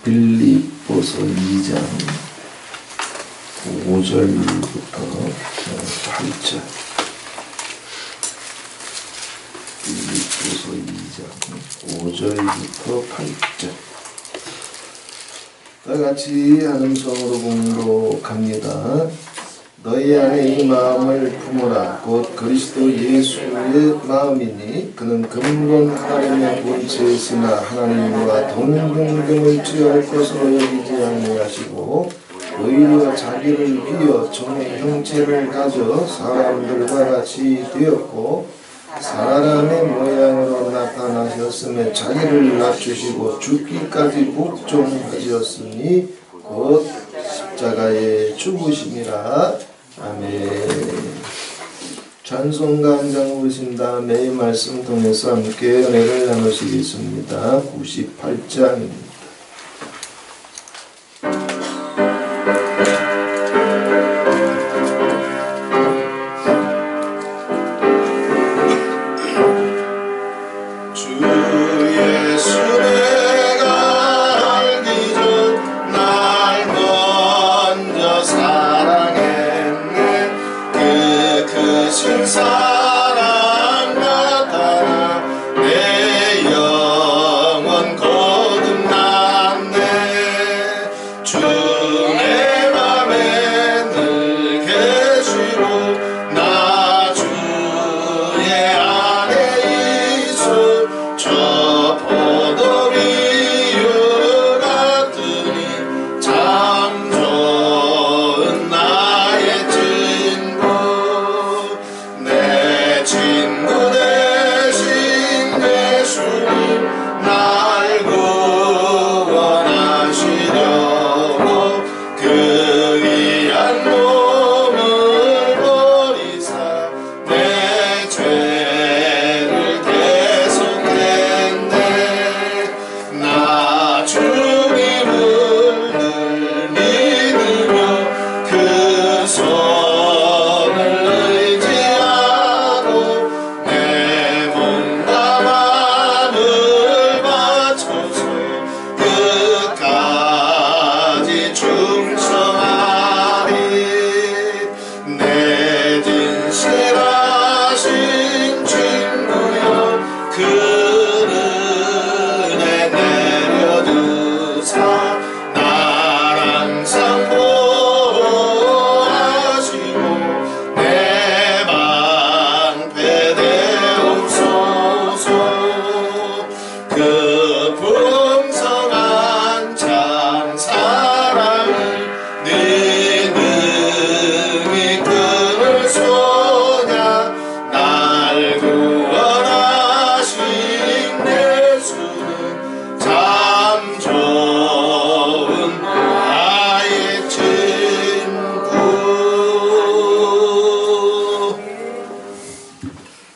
빌립보서 2장 5절부터 8절. 빌립보서 2장 5절부터 8절. 다같이 한 음성으로 공독합니다. 너희 안에 이 마음을 품으라. 곧 그리스도 예수의 마음이니 그는 근본 하나님의 본체이시나 하나님과 동등됨을 취할 것으로 여기지 아니하시고 오히려 자기를 비어 종의 형체를 가져 사람들과 같이 되었고 사람의 모양으로 나타나셨음에 자기를 낮추시고 죽기까지 복종하셨으니 곧 십자가에 죽으심이라. 아멘. 찬송가 한 장 부르신 다음에 이 말씀 통해서 함께 은혜를 나누시겠습니다. 98장입니다.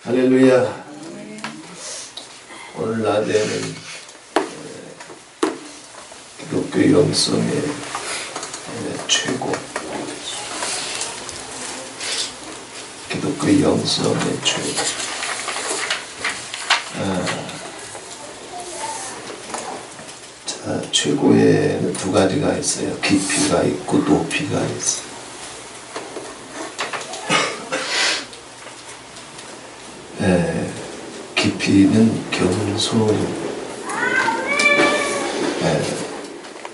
할렐루야. 오늘 낮에는 기독교 영성의 최고, 기독교 영성의 최고. 자, 최고에는 두 가지가 있어요. 깊이가 있고 높이가 있어요. 깊이는 겸손.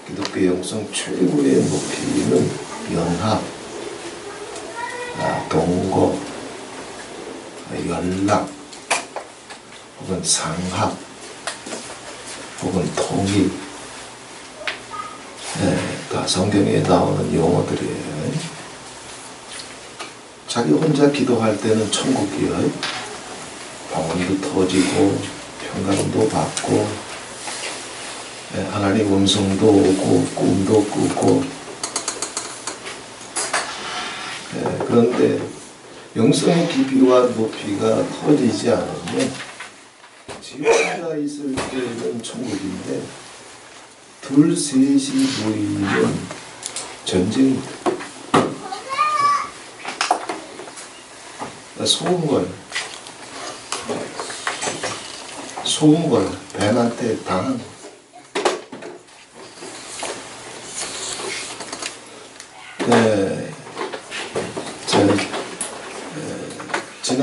기독교 영성 최고의 높이는 연합, 동거, 연락, 혹은 상합, 혹은 통일. 다 성경에 나오는 용어들이에요. 자기 혼자 기도할 때는 천국이에요. 방언도 터지고 평강도 받고 하나님 음성도 오고 꿈도 꾸고. 그런데 영성의 깊이와 높이가 터지지 않으면 지옥자 있을 때는 천국인데 둘 셋이 모이면 전쟁입니다. 속은 거예요. 속은 거예요. 뱀한테 당한 거.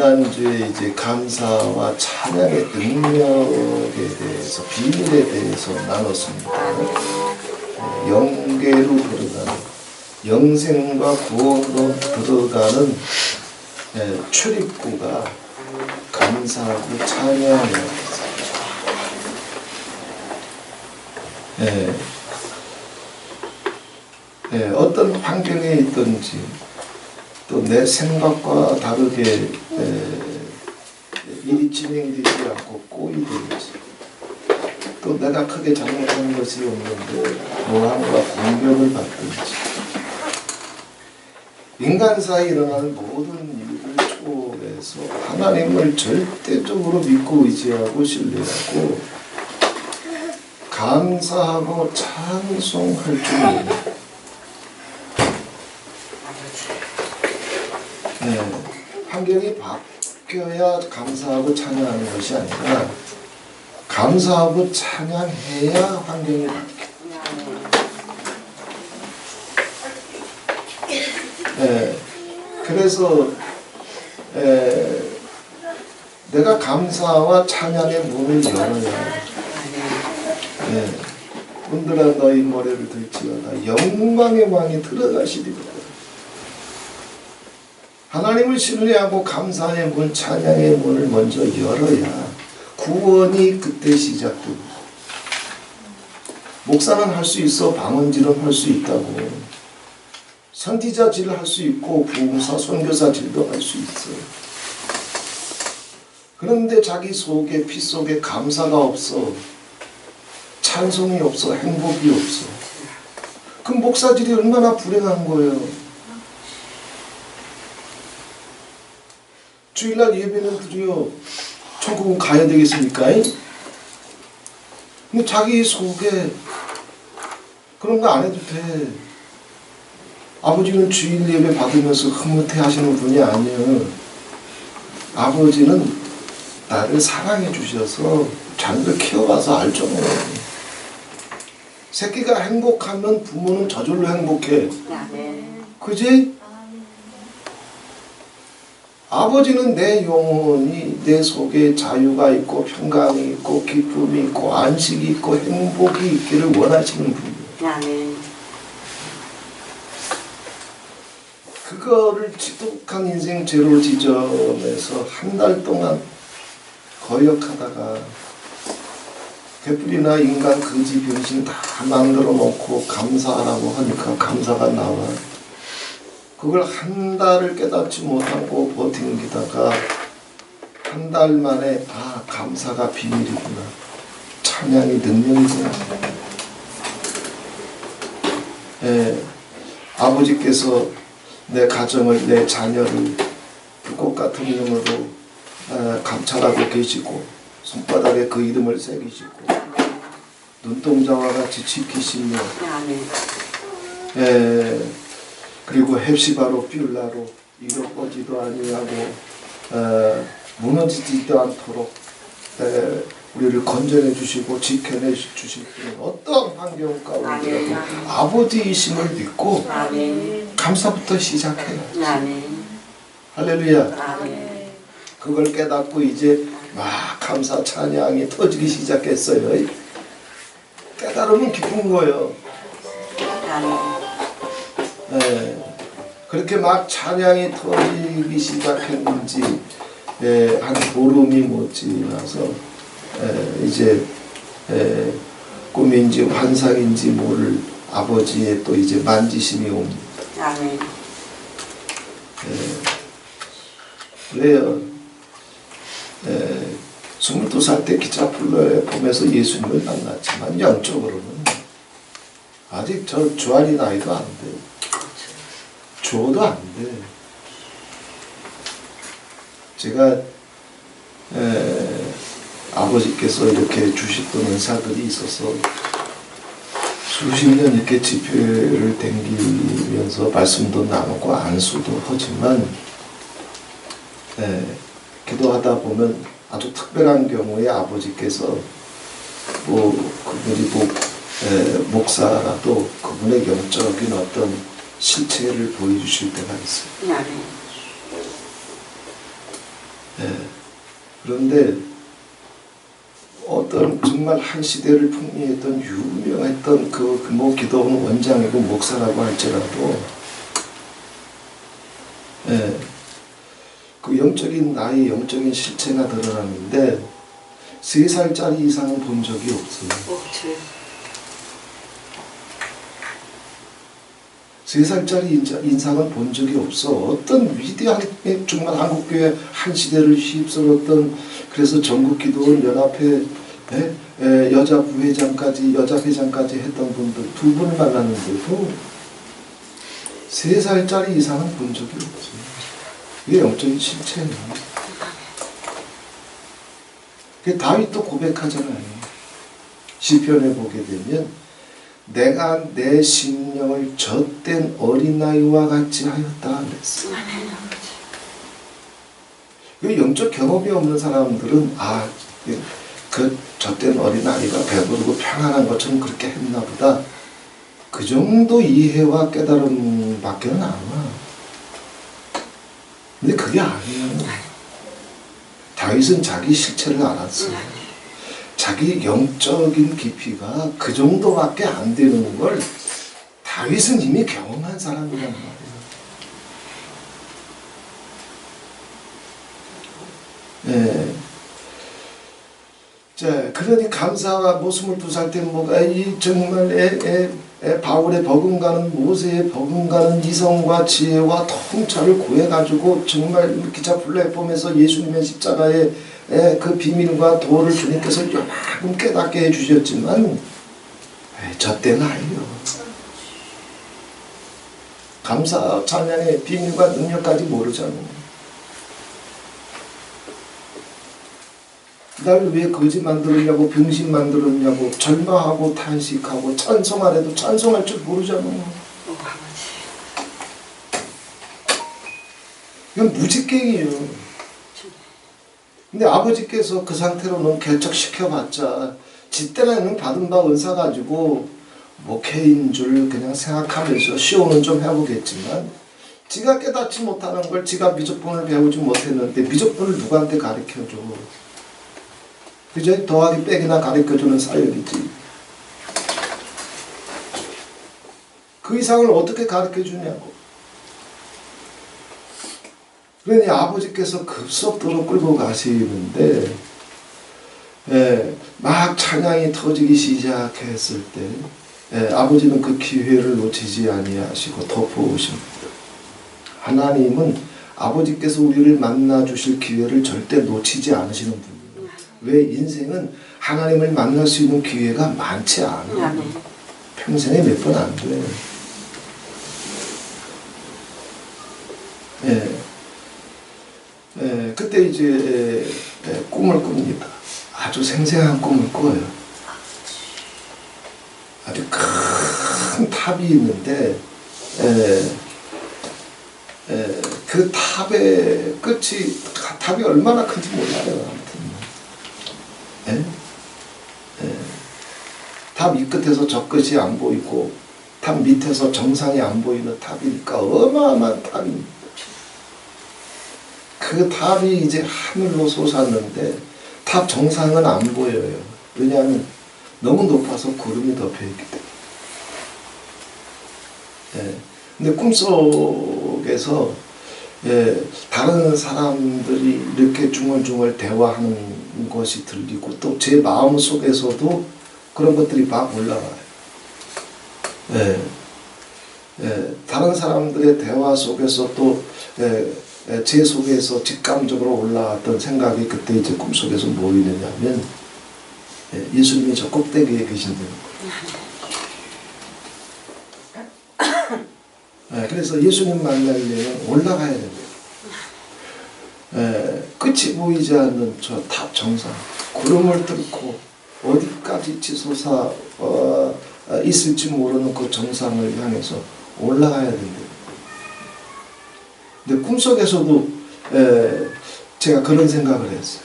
지난주에 이제 감사와 찬양의 능력에 대해서, 비밀에 대해서 나눴습니다. 영계로 들어가는, 영생과 구원으로 들어가는 출입구가 감사하고 찬양이에요. 어떤 환경에 있든지 또 내 생각과 다르게 일이 진행되지 않고 꼬이든지 또 내가 크게 잘못한 것이 없는데 모함과 공격을 받든지 인간 사이에 일어나는 모든 일을 초월해서 하나님을 절대적으로 믿고 의지하고 신뢰하고 감사하고 찬송할 줄 모릅니다. 환경이 바뀌어야 감사하고 찬양하는 것이 아니라 감사하고 찬양해야 환경이 바뀌어요. 그래서 내가 감사와 찬양의 문을 열어야 분들아 너희 머리를 들지어다 영광의 왕이 들어가시리로다. 하나님을 신뢰하고 감사의 문, 찬양의 문을 먼저 열어야 구원이 그때 시작됩니다. 목사는 할 수 있어, 방언질은 할 수 있다고. 선지자질 할 수 있고 부흥사, 선교사질도 할 수 있어요. 그런데 자기 속에, 피 속에 감사가 없어, 찬송이 없어, 행복이 없어. 그 목사질이 얼마나 불행한 거예요. 주일날 예배는 드려 천국은 가야 되겠습니까? 근데 자기 속에 그런 거 안 해도 돼. 아버지는 주일 예배 받으면서 흐뭇해 하시는 분이 아니에요. 아버지는 나를 사랑해 주셔서 자녀를 키워가서 알죠. 새끼가 행복하면 부모는 저절로 행복해. 그지? 아버지는 내 영혼이 내 속에 자유가 있고 평강이 있고 기쁨이 있고 안식이 있고 행복이 있기를 원하시는 분이에요. 그거를 지독한 인생 제로 지점에서 한 달 동안 거역하다가 개뿔이나 인간 거지 변신 다 만들어 놓고 감사하라고 하니까 감사가 나와. 그걸 한 달을 깨닫지 못하고 버티기다가 한 달 만에 아 감사가 비밀이구나. 찬양이 능력이구나. 아버지께서 내 가정을 내 자녀를 불꽃 같은 이름으로 감찰하고 계시고 손바닥에 그 이름을 새기시고 눈동자와 같이 지키시며 그리고 헵시바로 뷸라로 잃어버지도 아니하고 무너지지도 않도록 우리를 건져내 주시고 지켜내 주실 분은 어떤 환경 가운데라도 아버지이심을 믿고 감사부터 시작해요. 할렐루야. 그걸 깨닫고 이제 막 감사 찬양이 터지기 시작했어요. 깨달으면 기쁜 거예요. 그렇게 막 찬양이 터지기 시작했는지 한 보름이 못 지나서 이제 꿈인지 환상인지 모를 아버지의 또 이제 만지심이 옵니다. 그래요. 22살 때 기차플러에 보면서 예수님을 만났지만 영적으로는 아직 저 주한이 나이도 안 돼. 줘도 안 돼. 제가 아버지께서 이렇게 주셨던 은사들이 있어서 수십 년 이렇게 집회를 댕기면서 말씀도 나누고 안수도 하지만 기도하다 보면 아주 특별한 경우에 아버지께서 그분이 목사라도 그분의 영적인 어떤 실체를 보여주실 때가 있어요. 예. 그런데 어떤 정말 한 시대를 풍미했던 유명했던 뭐 기도원 원장이고 목사라고 할지라도 예. 그 영적인 나이, 영적인 실체가 드러나는데 3살짜리 이상은 본 적이 없어요. 3살짜리 인상은 본 적이 없어. 어떤 위대한 정말 한국교회 한 시대를 휩쓸었던 그래서 전국기도원 연합회 여자 부회장까지 여자 회장까지 했던 분들 2분을 만났는데도 3살짜리 이상은 본 적이 없어요. 이게 영적인 실체예요. 다윗도 고백하잖아요. 시편에 보게 되면 내가 내 심령을 젖된 어린아이와 같이 하였다 그랬어요. 영적 경험이 없는 사람들은 그 젖된 어린아이가 배부르고 평안한 것처럼 그렇게 했나 보다. 그 정도 이해와 깨달음밖에 안 와. 근데 그게 아니에요. 다윗은 자기 실체를 알았어요. 자기 영적인 깊이가 그 정도밖에 안 되는 걸 다윗은 이미 경험한 사람이란 말이에요. 예. 자, 그러니 감사가 뭐 22살 때 뭐가 이 정말 바울의 버금가는 모세의 버금가는 이성과 지혜와 통찰을 구해가지고 정말 기차 플랫폼에서 예수님의 십자가의 그 비밀과 도를 주님께서 요만큼 깨닫게 해주셨지만 저 때는 아니요. 감사 찬양의 비밀과 능력까지 모르잖아요. 날 왜 거지 만들었냐고 병신 만들었냐고 절망하고 탄식하고 찬송하래도 찬송할 줄 모르잖아요. 이건 무지깽이에요. 근데 아버지께서 그 상태로는 개척시켜봤자 지 때는 받은 바 은사 가지고 목회인 줄 그냥 생각하면서 시험은 좀 해보겠지만 지가 깨닫지 못하는 걸 지가 미적분을 배우지 못했는데 미적분을 누구한테 가르쳐줘. 그저 더하기 빼기나 가르쳐주는 사역이지. 그 이상을 어떻게 가르쳐주냐고. 그러니 아버지께서 급속도로 끌고 가시는데 막 찬양이 터지기 시작했을 때 아버지는 그 기회를 놓치지 아니하시고 덮어오십니다. 하나님은 아버지께서 우리를 만나 주실 기회를 절대 놓치지 않으시는 분이에요. 왜 인생은 하나님을 만날 수 있는 기회가 많지 않아요. 평생에 몇 번 안 돼요. 그때 이제 꿈을 꿉니다. 아주 생생한 꿈을 꿔요. 아주 큰 탑이 있는데 그 탑의 끝이 탑이 얼마나 큰지 몰라요. 탑 이 끝에서 저 끝이 안 보이고 탑 밑에서 정상이 안 보이는 탑이니까 어마어마한 탑입니다. 그 탑이 이제 하늘로 솟았는데 탑 정상은 안 보여요. 왜냐하면 너무 높아서 구름이 덮여있기 때문에. 근데 꿈속에서 다른 사람들이 이렇게 중얼중얼 대화하는 것이 들리고 또 제 마음속에서도 그런 것들이 막 올라와요. 다른 사람들의 대화 속에서 또 제 속에서 직감적으로 올라왔던 생각이 그때 이제 꿈속에서 뭐 있느냐면 예수님이 저 꼭대기에 계신다는 거예요. 그래서 예수님 만나려면 올라가야 됩니다. 끝이 보이지 않는 저 탑 정상 구름을 뚫고 어디까지 치솟아 있을지 모르는 그 정상을 향해서 올라가야 된다. 근데 꿈속에서도 제가 그런 생각을 했어요.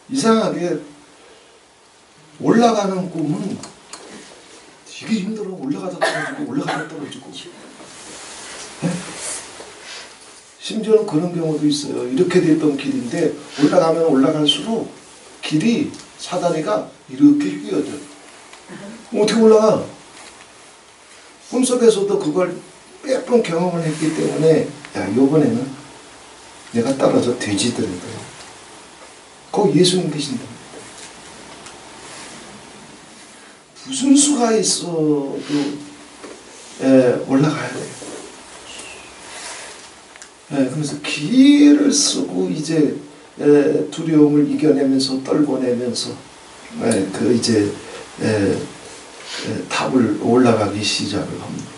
이상하게 올라가는 꿈은 되게 힘들어. 올라가다 떨어지고 올라가다 떨어지고 심지어는 그런 경우도 있어요. 이렇게 됐던 길인데 올라가면 올라갈수록 길이 사다리가 이렇게 휘어져요. 어떻게 올라가? 꿈속에서도 그걸 몇 번 경험을 했기 때문에 야, 이번에는 내가 떨어져 되지더라도 거기 예수님 계신답니다. 무슨 수가 있어도 올라가야 돼요. 그래서 기회를 쓰고 이제 두려움을 이겨내면서 떨궈내면서 그 이제 탑을 올라가기 시작을 합니다.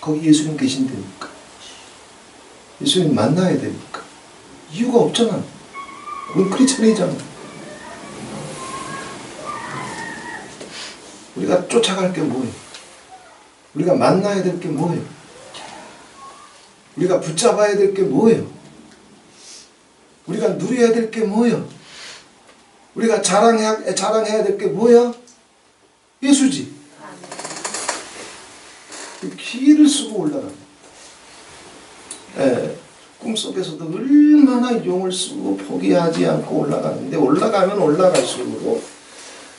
거기 예수님 계신다니까. 예수님 만나야 되니까. 이유가 없잖아. 우린 크리스천이잖아. 우리가 쫓아갈 게 뭐예요? 우리가 만나야 될 게 뭐예요? 우리가 붙잡아야 될 게 뭐예요? 우리가 누려야 될 게 뭐예요? 우리가 자랑해야 될 게 뭐야? 예수지. 기를 쓰고 올라갑니다. 꿈속에서도 얼마나 용을 쓰고 포기하지 않고 올라가는데 올라가면 올라갈수록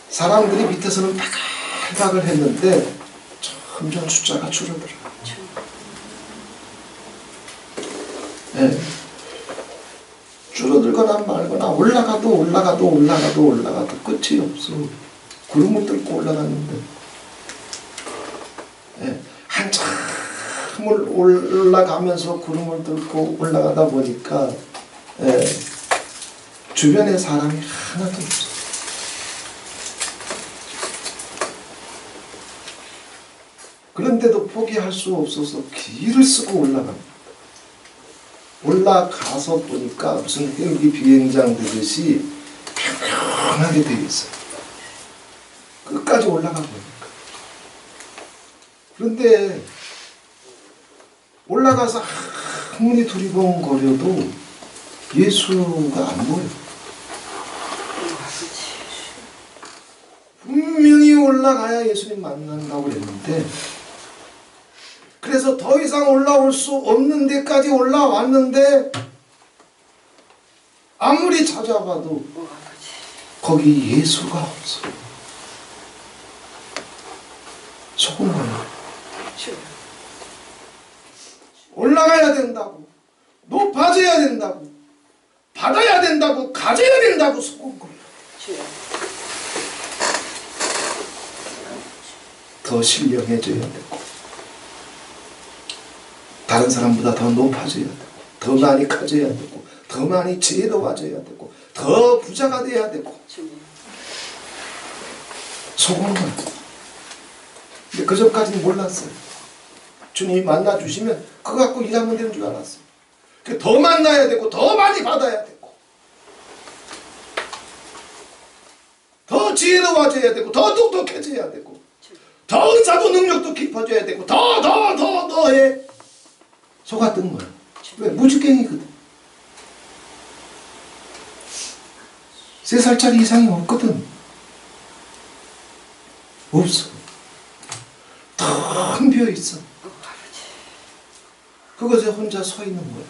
사람들이 밑에서는 바글바글 했는데 점점 숫자가 줄어들어요. 줄어들거나 말거나 올라가도 끝이 없어. 구름을 뚫고 올라갔는데 한참을 올라가면서 구름을 뚫고 올라가다 보니까 주변에 사람이 하나도 없어. 그런데도 포기할 수 없어서 기를 쓰고 올라갑니다. 올라가서 보니까 무슨 헬기 비행장 되듯이 평평하게 되어 있어요. 끝까지 올라가 보니까. 그런데 올라가서 아무리 두리번거려도 예수가 안 보여요. 분명히 올라가야 예수님 만난다고 그랬는데 그래서 더 이상 올라올 수 없는 데까지 올라왔는데 아무리 찾아봐도 거기 예수가 없어. 속은 거예요. 올라가야 된다고, 높아져야 된다고, 받아야 된다고, 가져야 된다고 속은 거예요. 더 신령해져야 되고 다른 사람보다 더 높아져야 되고 더 많이 커져야 되고 더 많이 지혜로워져야 되고 더 부자가 돼야 되고 속은 거예요. 근데 그 전까지는 몰랐어요. 주님이 만나주시면 그거 갖고 일하면 되는 줄 알았어요. 더 만나야 되고 더 많이 받아야 되고 더 지혜로워져야 되고 더 똑똑해져야 되고 더 의사도 능력도 깊어져야 되고 더해 속았던 거야. 왜? 무주갱이거든. 3살짜리 이상이 없거든. 없어. 텅 비어있어. 그것에 혼자 서 있는 거야.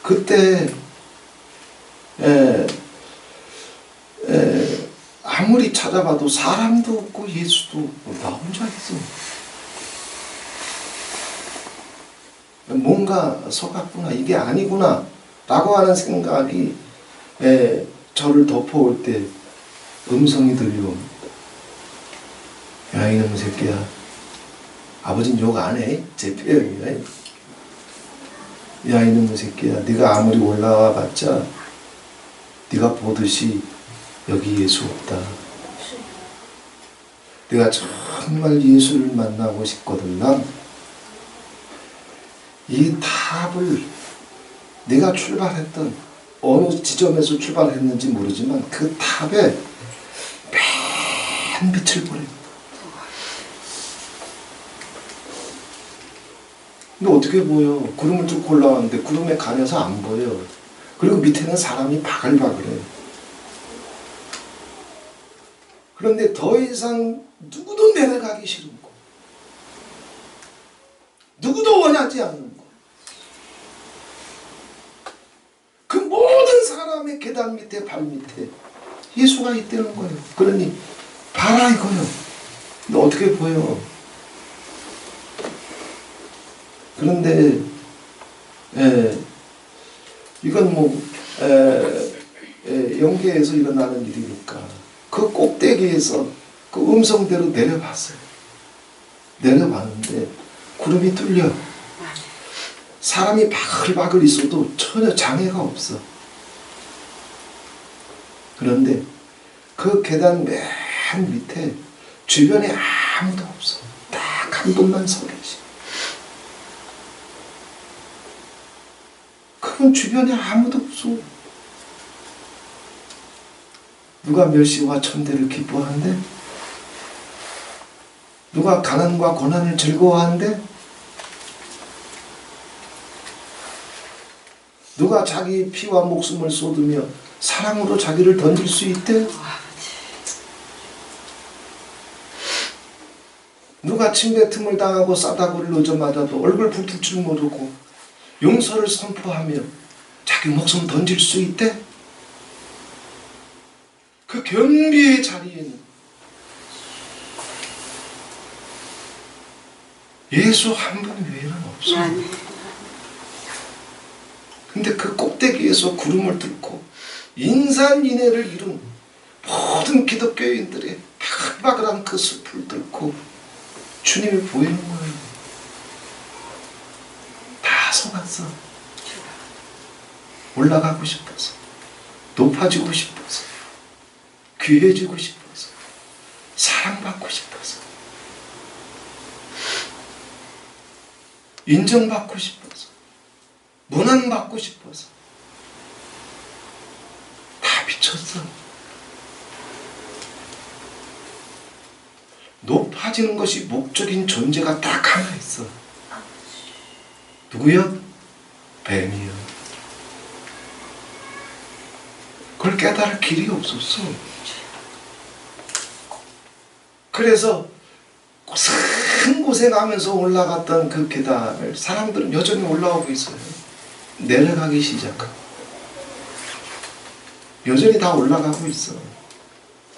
그때 아무리 찾아봐도 사람도 없고 예수도 없고 나 혼자 있어. 뭔가 속았구나, 이게 아니구나 라고 하는 생각이 저를 덮어올 때 음성이 들려옵니다. 야, 이놈 새끼야, 아버지는 욕 안 해? 제 표현이야. 야, 이놈 새끼야, 네가 아무리 올라와 봤자 네가 보듯이 여기 예수 없다. 내가 정말 예수를 만나고 싶거든. 난 이 탑을 내가 출발했던 어느 지점에서 출발했는지 모르지만 그 탑에 맨 빛을 보냅니다. 근데 어떻게 보여? 구름을 뚫고 올라왔는데 구름에 가려서 안 보여. 그리고 밑에는 사람이 바글바글해. 그런데 더 이상 누구도 내려가기 싫은 거, 누구도 원하지 않는 것. 그 모든 사람의 계단 밑에 발 밑에 예수가 있다는 거예요. 그러니 봐라 이거요. 너 어떻게 보여? 그런데 이건 뭐 영계에서 일어나는 일이니까 그 꼭대기에서 그 음성대로 내려봤어요. 내려봤는데 구름이 뚫려. 사람이 바글바글 있어도 전혀 장애가 없어. 그런데 그 계단 맨 밑에 주변에 아무도 없어. 딱 한 분만 서 계시. 그분 주변에 아무도 없어. 누가 멸시와 천대를 기뻐하는데? 누가 가난과 고난을 즐거워하는데? 누가 자기 피와 목숨을 쏟으며 사랑으로 자기를 던질 수 있대? 누가 침뱉음을 당하고 싸다구를 놓자마자도 얼굴 붉힐 줄 모르고 용서를 선포하며 자기 목숨 던질 수 있대? 그 경비의 자리에는 예수 한 분 외에는 없어. 근데 그 꼭대기에서 구름을 뚫고 인산인해를 이룬 모든 기독교인들의 바글바글한 그 숲을 뚫고 주님이 보이는 거예요. 다 속았어. 올라가고 싶어서, 높아지고 싶어서, 귀해지고 싶어서, 사랑받고 싶어서, 인정받고 싶어서, 문안받고 싶어서 다 미쳤어. 높아지는 것이 목적인 존재가 딱 하나 있어. 누구요? 뱀이요. 그걸 깨달을 길이 없었어. 그래서 고생하면서 올라갔던 그 계단을 사람들은 여전히 올라오고 있어요. 내려가기 시작하고 여전히 다 올라가고 있어.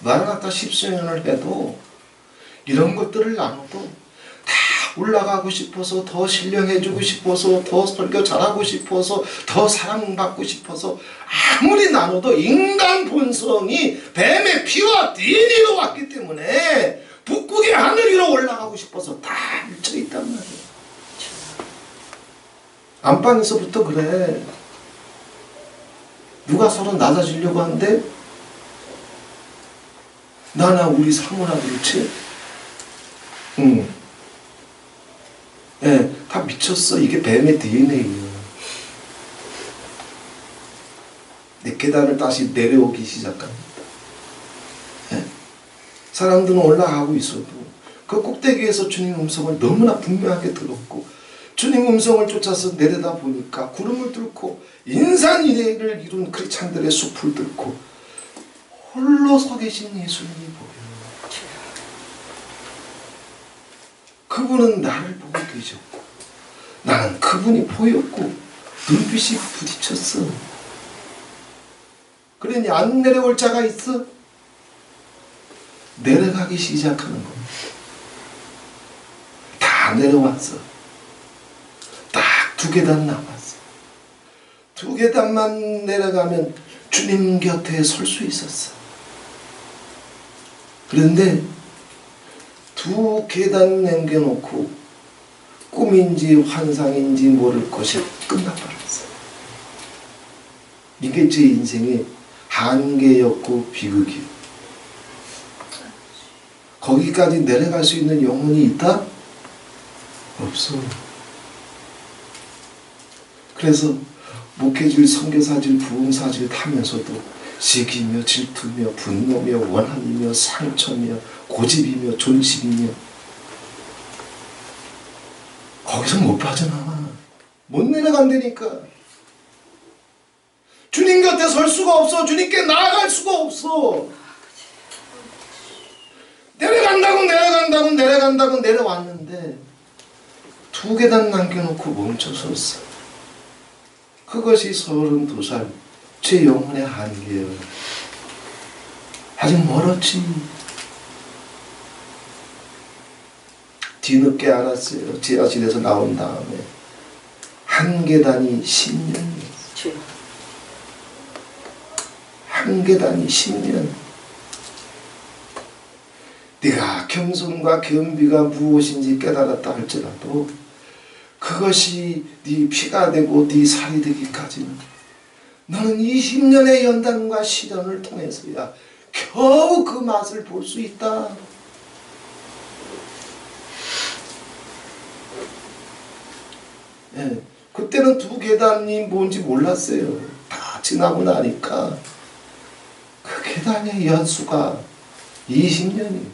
마라나타 10수년을 해도 이런 것들을 나눠도 다 올라가고 싶어서, 더 신령해지고 싶어서, 더 설교 잘하고 싶어서, 더 사랑받고 싶어서 아무리 나눠도 인간 본성이 뱀의 피와 DNA로 왔기 때문에 북극의 하늘 위로 올라가고 싶어서 다 묻혀있단 말이에요. 안방에서부터 그래. 누가 서로 낮아지려고 하는데 나나 우리 사모나 그렇지? 다 미쳤어. 이게 뱀의 DNA예요. 내 계단을 다시 내려오기 시작합니다. 사람들은 올라가고 있어도 그 꼭대기에서 주님 음성을 너무나 분명하게 들었고 주님 음성을 쫓아서 내려다 보니까 구름을 뚫고 인산인해를 이룬 크리스찬들의 숲을 뚫고 홀로 서 계신 예수님이 보여요. 그분은 나를 보고 계셨고 나는 그분이 보였고 눈빛이 부딪혔어. 그러니 안 내려올 자가 있어? 내려가기 시작하는 겁니다. 다 내려왔어. 딱 2계단 남았어. 2계단만 내려가면 주님 곁에 설 수 있었어. 그런데 2계단 남겨놓고 꿈인지 환상인지 모를 것이 끝나버렸어. 이게 제 인생의 한계였고 비극이요. 거기까지 내려갈 수 있는 영혼이 있다? 없어. 그래서 목회질, 선교사질, 부흥사질 타면서도 시기며 질투며 분노며 원한이며 상처며 고집이며 존심이며 거기서 못 빠져나와. 못 내려간다니까. 주님 곁에 설 수가 없어. 주님께 나아갈 수가 없어. 내려간다고 내려왔는데 두 계단 남겨놓고 멈춰섰어. 그것이 32살 제 영혼의 한계예요. 아직 멀었지. 뒤늦게 알았어요. 지하실에서 나온 다음에 한 계단이 10년이었어요. 한 계단이 10년. 네가 겸손과 겸비가 무엇인지 깨달았다 할지라도 그것이 네 피가 되고 네 살이 되기까지는 너는 20년의 연단과 시련을 통해서야 겨우 그 맛을 볼 수 있다. 예, 그때는 두 계단이 뭔지 몰랐어요. 다 지나고 나니까 그 계단의 연수가 20년이에요.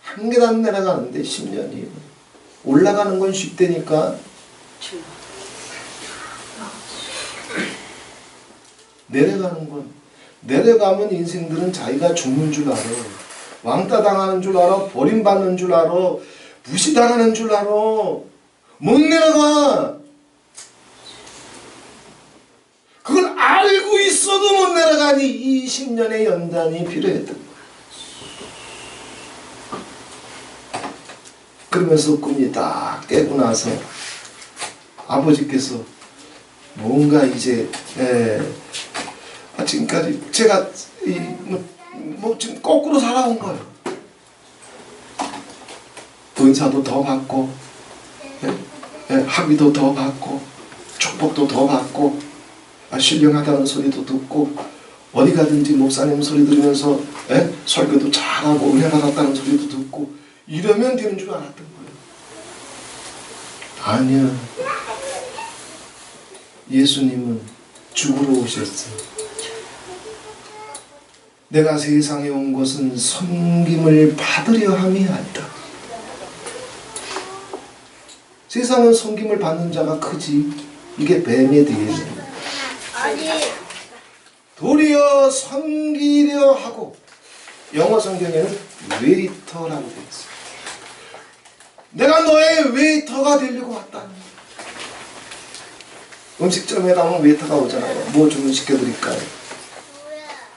한 계단 내려가는데 10년이에요. 올라가는 건 쉽다니까. 내려가면 인생들은 자기가 죽는 줄 알아. 왕따 당하는 줄 알아. 버림받는 줄 알아. 무시당하는 줄 알아. 못 내려가. 그걸 알고 있어도 못 내려가니 20년의 연단이 필요했던 거야. 그러면서 꿈이 딱 깨고 나서 아버지께서 뭔가 이제 지금까지 제가 지금 거꾸로 살아온 거예요. 은사도 더 받고 학위도 더 받고 축복도 더 받고 신령하다는 소리도 듣고 어디 가든지 목사님 소리 들으면서 설교도 잘하고 은혜 받았다는 소리도 듣고 이러면 되는 줄 알았던 거예요. 아니야. 예수님은 죽으러 오셨어. 내가 세상에 온 것은 섬김을 받으려 함이 아니라. 세상은 섬김을 받는 자가 크지. 이게 뱀의 DNA. 도리어 섬기려 하고, 영어 성경에는 웨이터라고 되어 있어요. 내가 너의 웨이터가 되려고 왔다. 음식점에 가면 웨이터가 오잖아요. 뭐 주문시켜드릴까요?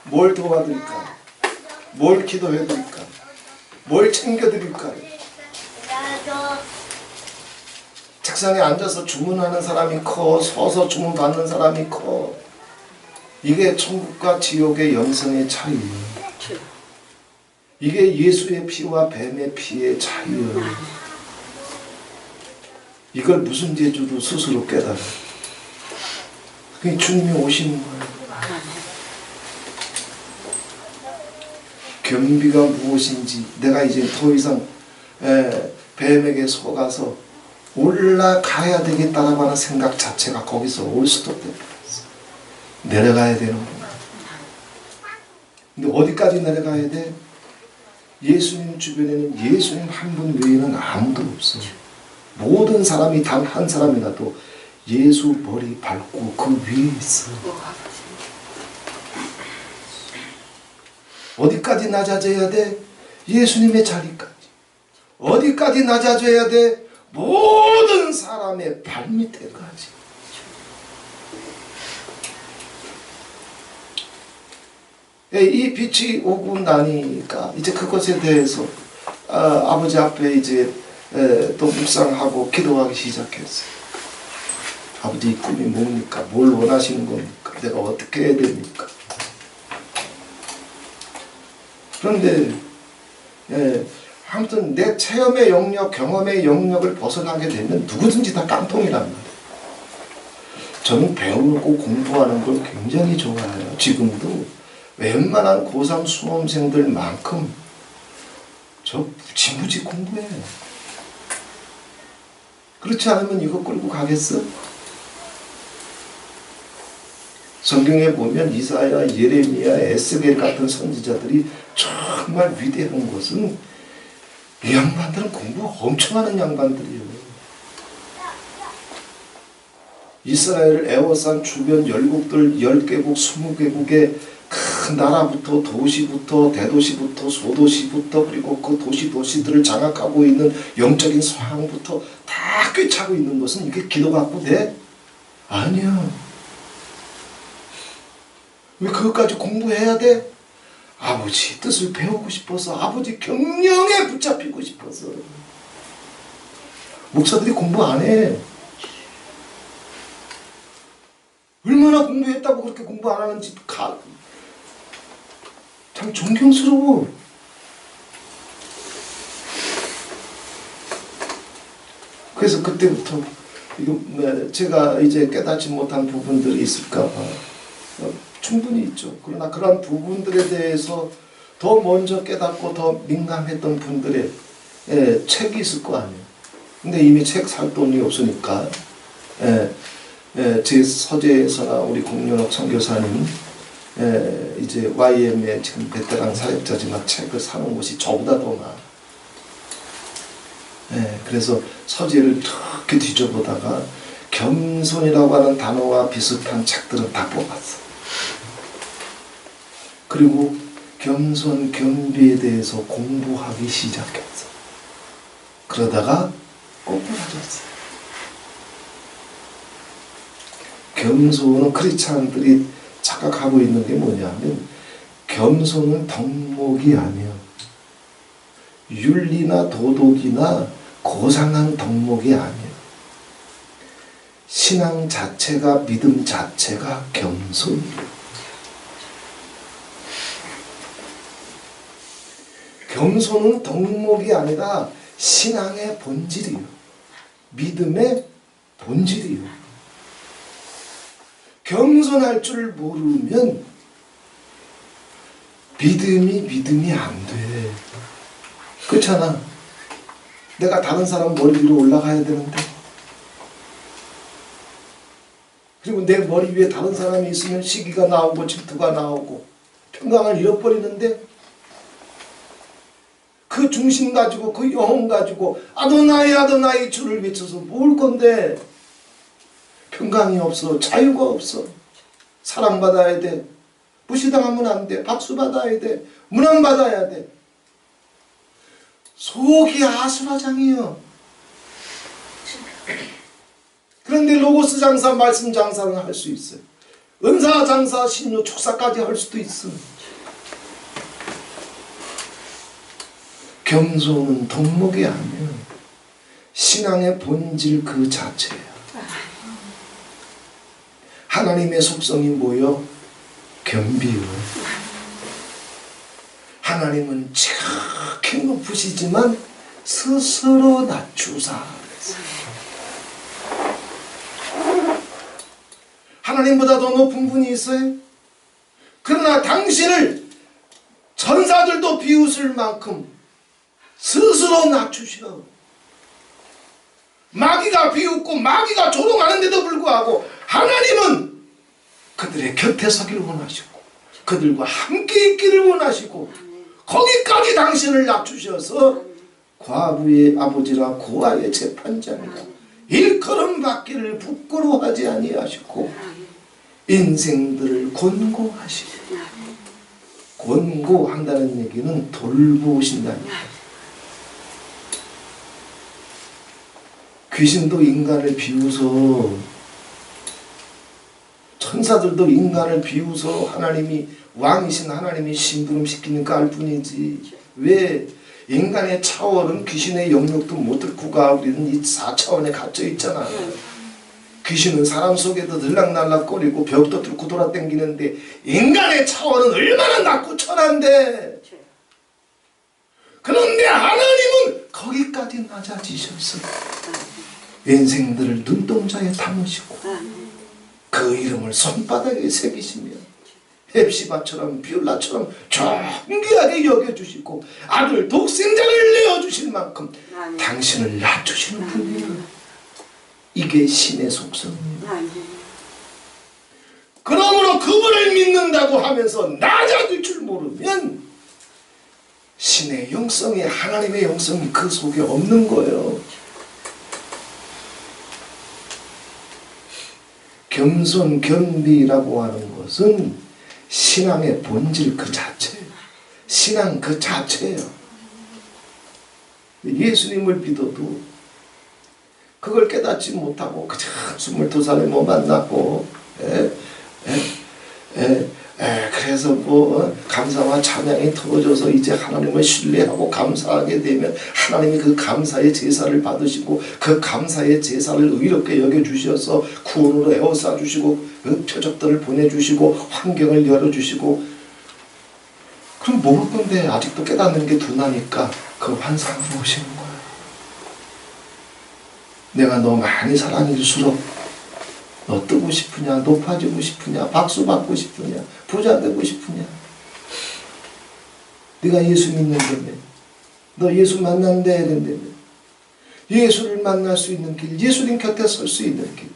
뭘 도와드릴까요? 뭘 기도해드릴까요? 뭘 챙겨드릴까요? 책상에 앉아서 주문하는 사람이 커, 서서 주문받는 사람이 커. 이게 천국과 지옥의 영성의 차이예요. 이게 예수의 피와 뱀의 피의 차이예요. 이걸 무슨 재주로 스스로 깨달아. 그게 주님이 오시는 거예요. 겸비가 무엇인지 내가 이제 더 이상 뱀에게 속아서 올라가야 되겠다라고 하는 생각 자체가 거기서 올 수도 없어요. 내려가야 되는구나. 근데 어디까지 내려가야 돼? 예수님 주변에는 예수님 한 분 외에는 아무도 없어요. 모든 사람이 단 한 사람이라도 예수 머리 밟고 그 위에 있어. 어디까지 낮아져야 돼? 예수님의 자리까지. 어디까지 낮아져야 돼? 모든 사람의 발밑에까지. 이 빛이 오고 나니까 이제 그것에 대해서 아버지 앞에 이제 또 묵상하고 기도하기 시작했어요. 아버지, 이 꿈이 뭡니까? 뭘 원하시는 겁니까? 내가 어떻게 해야 됩니까? 그런데 아무튼 내 체험의 영역, 경험의 영역을 벗어나게 되면 누구든지 다 깡통이란 말이에요. 저는 배우고 공부하는 걸 굉장히 좋아해요. 지금도 웬만한 고3 수험생들만큼 저 무지무지 공부해요. 그렇지 않으면 이거 끌고 가겠어? 성경에 보면 이사야, 예레미야, 에스겔 같은 선지자들이 정말 위대한 것은 이 양반들은 공부 엄청 하는 양반들이에요. 이스라엘을 에워싼 주변 열국들 10개국, 20개국에 큰 나라부터 도시부터 대도시부터 소도시부터 그리고 그 도시들을 장악하고 있는 영적인 소황부터 다 꿰차고 있는 것은 이게 기도 갖고 돼? 아니야. 왜 그것까지 공부해야 돼? 아버지 뜻을 배우고 싶어서, 아버지 경영에 붙잡히고 싶어서. 목사들이 공부 안 해. 얼마나 공부했다고 그렇게 공부 안 하는지 참 존경스러워. 그래서 그때부터 제가 이제 깨닫지 못한 부분들이 있을까 봐 충분히 있죠. 그러나 그런 부분들에 대해서 더 먼저 깨닫고 더 민감했던 분들의 책이 있을 거 아니에요. 근데 이미 책 살 돈이 없으니까 제 서재에서나 우리 공연옥 선교사님 이제 YM의 지금 베테랑 사역자지만 책을 사는 곳이 저보다 더 많아. 그래서 서재를 이렇게 뒤져보다가 겸손이라고 하는 단어와 비슷한 책들은 다 뽑았어. 그리고 겸손, 겸비에 대해서 공부하기 시작했어. 그러다가 꼬꾸라졌어. 겸손은 크리스찬들이 착각하고 있는 게 뭐냐면, 겸손은 덕목이 아니야. 윤리나 도덕이나 고상한 덕목이 아니야. 신앙 자체가, 믿음 자체가 겸손이야. 겸손은 덕목이 아니라 신앙의 본질이요. 믿음의 본질이요. 겸손할 줄 모르면 믿음이 안 돼. 그렇잖아. 내가 다른 사람 머리 위로 올라가야 되는데, 그리고 내 머리 위에 다른 사람이 있으면 시기가 나오고 질투가 나오고 평강을 잃어버리는데, 그 중심 가지고 그 영혼 가지고 아도나이 아도나이 주를 외쳐서 뭘 건데 평강이 없어. 자유가 없어. 사랑받아야 돼. 무시당하면 안 돼. 박수 받아야 돼. 문안 받아야 돼. 속이 아수라장이요. 그런데 로고스 장사, 말씀 장사는 할 수 있어요. 은사 장사, 신유 축사까지 할 수도 있어. 겸손은 덕목이 아니야. 신앙의 본질 그 자체야. 하나님의 속성이 뭐요? 겸비요. 하나님은 지극히 높으시지만 스스로 낮추사. 하나님보다 더 높은 분이 있어요? 그러나 당신을 천사들도 비웃을 만큼 스스로 낮추셔. 마귀가 비웃고 마귀가 조롱하는데도 불구하고 하나님은 그들의 곁에 서기를 원하시고 그들과 함께 있기를 원하시고 거기까지 당신을 낮추셔서 과부의 아버지라 고아의 재판장이라 일컬음 받기를 부끄러워하지 아니하시고 인생들을 권고하시고, 권고한다는 얘기는 돌보신다는 얘기예요. 귀신도 인간을 비웃어. 천사들도 인간을 비웃어. 하나님이, 왕이신 하나님이 심부름시키니까 알 뿐이지. 왜? 인간의 차원은 귀신의 영역도 못 뚫고 가. 우리는 이 4차원에 갇혀 있잖아. 귀신은 사람 속에도 들락날락거리고 벽도 뚫고 돌아다니는데 인간의 차원은 얼마나 낮고 천한데. 그런데 하나님은 거기까지 낮아지셨어. 인생들을 눈동자에 담으시고 그 이름을 손바닥에 새기시며 헵시바처럼 비올라처럼 존귀하게 여겨주시고 아들 독생자를 내어주실 만큼 당신을 낮추시는 분이에요. 이게 신의 속성입니다. 그러므로 그분을 믿는다고 하면서 낮아질 줄 모르면 신의 영성이, 하나님의 영성이 그 속에 없는 거예요. 겸손, 겸비라고 하는 것은 신앙의 본질 그 자체예요. 신앙 그 자체예요. 예수님을 믿어도 그걸 깨닫지 못하고 그저 22살에 뭐 만났고 그래서 뭐 감사와 찬양이 터져서 이제 하나님을 신뢰하고 감사하게 되면 하나님이 그 감사의 제사를 받으시고 그 감사의 제사를 의롭게 여겨주셔서 구원으로 에워싸 주시고 그 표적들을 보내주시고 환경을 열어주시고 그럼 먹을 건데 아직도 깨닫는 게 둔하니까 그 환상으로 오시는 거예요. 내가 너 많이 사랑해줄수록 너 뜨고 싶으냐, 높아지고 싶으냐, 박수 받고 싶으냐, 부자 되고 싶으냐. 네가 예수 믿는다며, 너 예수 만난대 된다며, 예수를 만날 수 있는 길, 예수님 곁에 설 수 있는 길,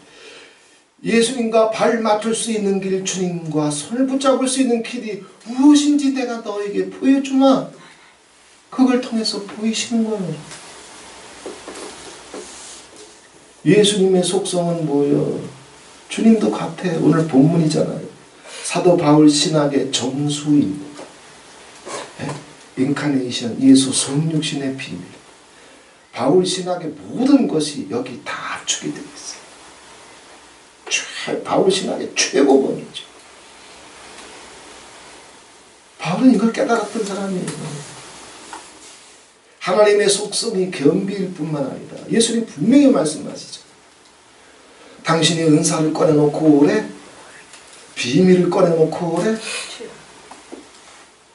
예수님과 발 맞출 수 있는 길, 주님과 손을 붙잡을 수 있는 길이 무엇인지 내가 너에게 보여주마. 그걸 통해서 보이시는 거예요. 예수님의 속성은 뭐예요? 주님도 같아. 오늘 본문이잖아요. 사도 바울 신학의 정수인, 인카네이션, 예수 성육신의 비밀. 바울 신학의 모든 것이 여기 다 압축이 되어 있어요. 바울 신학의 최고본이죠. 바울은 이걸 깨달았던 사람이에요. 하나님의 속성이 겸비일 뿐만 아니라 예수님 분명히 말씀하시죠. 당신이 은사를 꺼내놓고 오래? 비밀을 꺼내놓고 오래?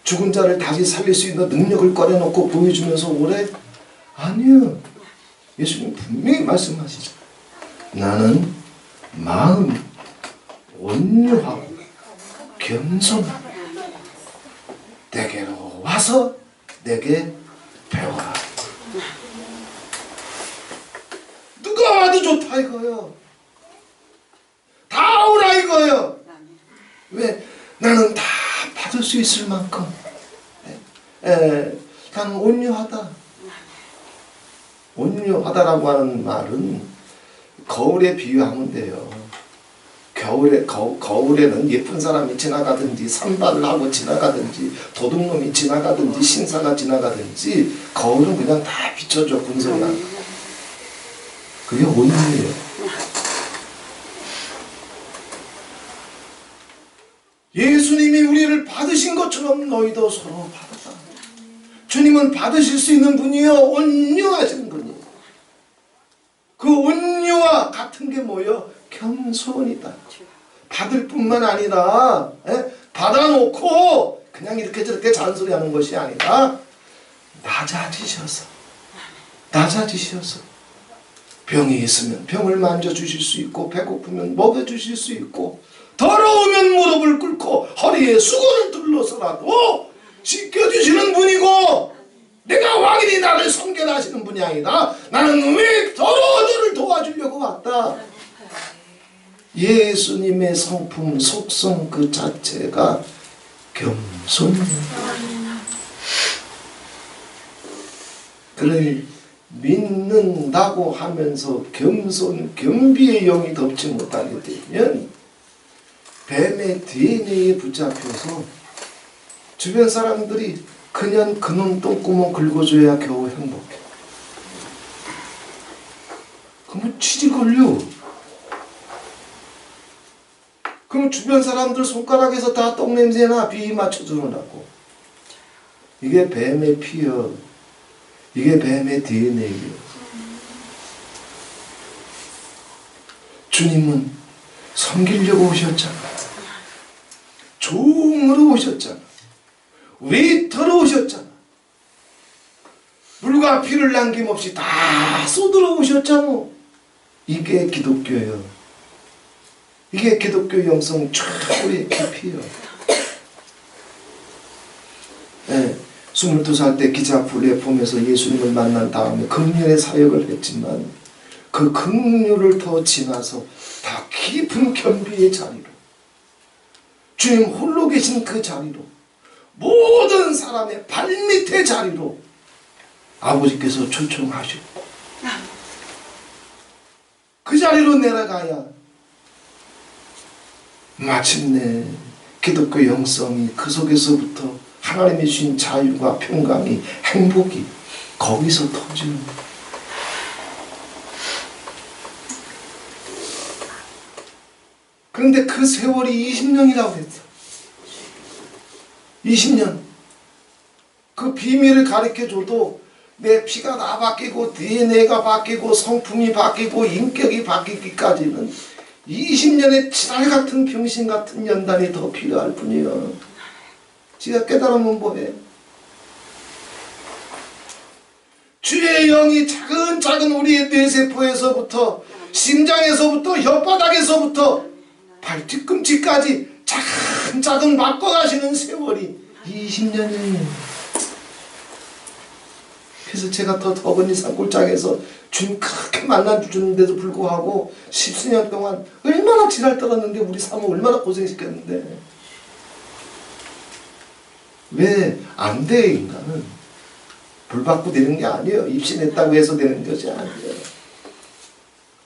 죽은 자를 다시 살릴 수 있는 능력을 꺼내놓고 보여주면서 오래? 아니요. 예수님 분명히 말씀하시죠. 나는 마음 온유하고 겸손하고 내게로 와서 내게 배워라. 누가 와도 좋다 이거요. 다 오라 이거요. 왜? 나는 다 받을 수 있을 만큼 나는 온유하다. 온유하다라고 하는 말은 거울에 비유하면 돼요. 거울에는 예쁜 사람이 지나가든지 산발을 하고 지나가든지 도둑놈이 지나가든지 신사가 지나가든지 거울은 그냥 다 비춰줘. 분석이 안. 그게 온유예요. 예수님이 우리를 받으신 것처럼 너희도 서로 받았다. 주님은 받으실 수 있는 분이요, 온유하신 분이에요. 그 온유와 같은 게 뭐예요? 겸손이다. 받을 뿐만 아니라 받아놓고 그냥 이렇게 저렇게 잔소리하는 것이 아니라 낮아지셔서 병이 있으면 병을 만져주실 수 있고 배고프면 먹여주실 수 있고 더러우면 무릎을 꿇고 허리에 수건을 둘러서라도 씻겨주시는 분이고 내가 왕인이 나를 성결하시는 분이 아니라 나는 왜 더러워들을 도와주려고 왔다. 예수님의 성품 속성 그 자체가 겸손입니다. 그를 믿는다고 하면서 겸비의 영이 덮지 못하게 되면 뱀의 DNA에 붙잡혀서 주변 사람들이 그냥 그놈 똥구멍 긁어줘야 겨우 행복해. 그러면 치질 걸려. 그럼 주변 사람들 손가락에서 다 똥냄새나 비 맞춰주느라고. 이게 뱀의 피여. 이게 뱀의 DNA예요. 주님은 섬기려고 오셨잖아. 종으로 오셨잖아. 웨이터로 오셨잖아. 물과 피를 남김없이 다 쏟으러 오셨잖아. 이게 기독교예요. 이게 기독교 영성 최고의 깊이요. 22살 때 기자 플랫폼에서 예수님을 만난 다음에 긍휼의 사역을 했지만 그 긍휼을 더 지나서 더 깊은 겸비의 자리로 주님 홀로 계신 그 자리로 모든 사람의 발밑의 자리로 아버지께서 초청하시고 그 자리로 내려가야 마침내 기독교 영성이 그 속에서부터 하나님이 주신 자유가 평강이 행복이 거기서 터지는 거예요. 그런데 그 세월이 20년이라고 했어. 20년. 그 비밀을 가르쳐줘도 내 피가 다 바뀌고 DNA가 바뀌고 성품이 바뀌고 인격이 바뀌기까지는 20년의 지랄 같은 병신 같은 연단이 더 필요할 뿐이야. 지가 깨달으면 뭐해? 주의 영이 차근차근 우리의 뇌세포에서부터 심장에서부터 혓바닥에서부터 발 뒤꿈치까지 차근차근 바꿔가시는 세월이 20년이에요. 그래서 제가 더 더건이 산골짜기에서 주님 그렇게 만나주는데도 불구하고 10수년 동안 얼마나 지랄 떨었는데 우리 사모 얼마나 고생시켰는데 왜 안 돼? 인간은 불받고 되는 게 아니에요. 입신했다고 해서 되는 것이 아니에요.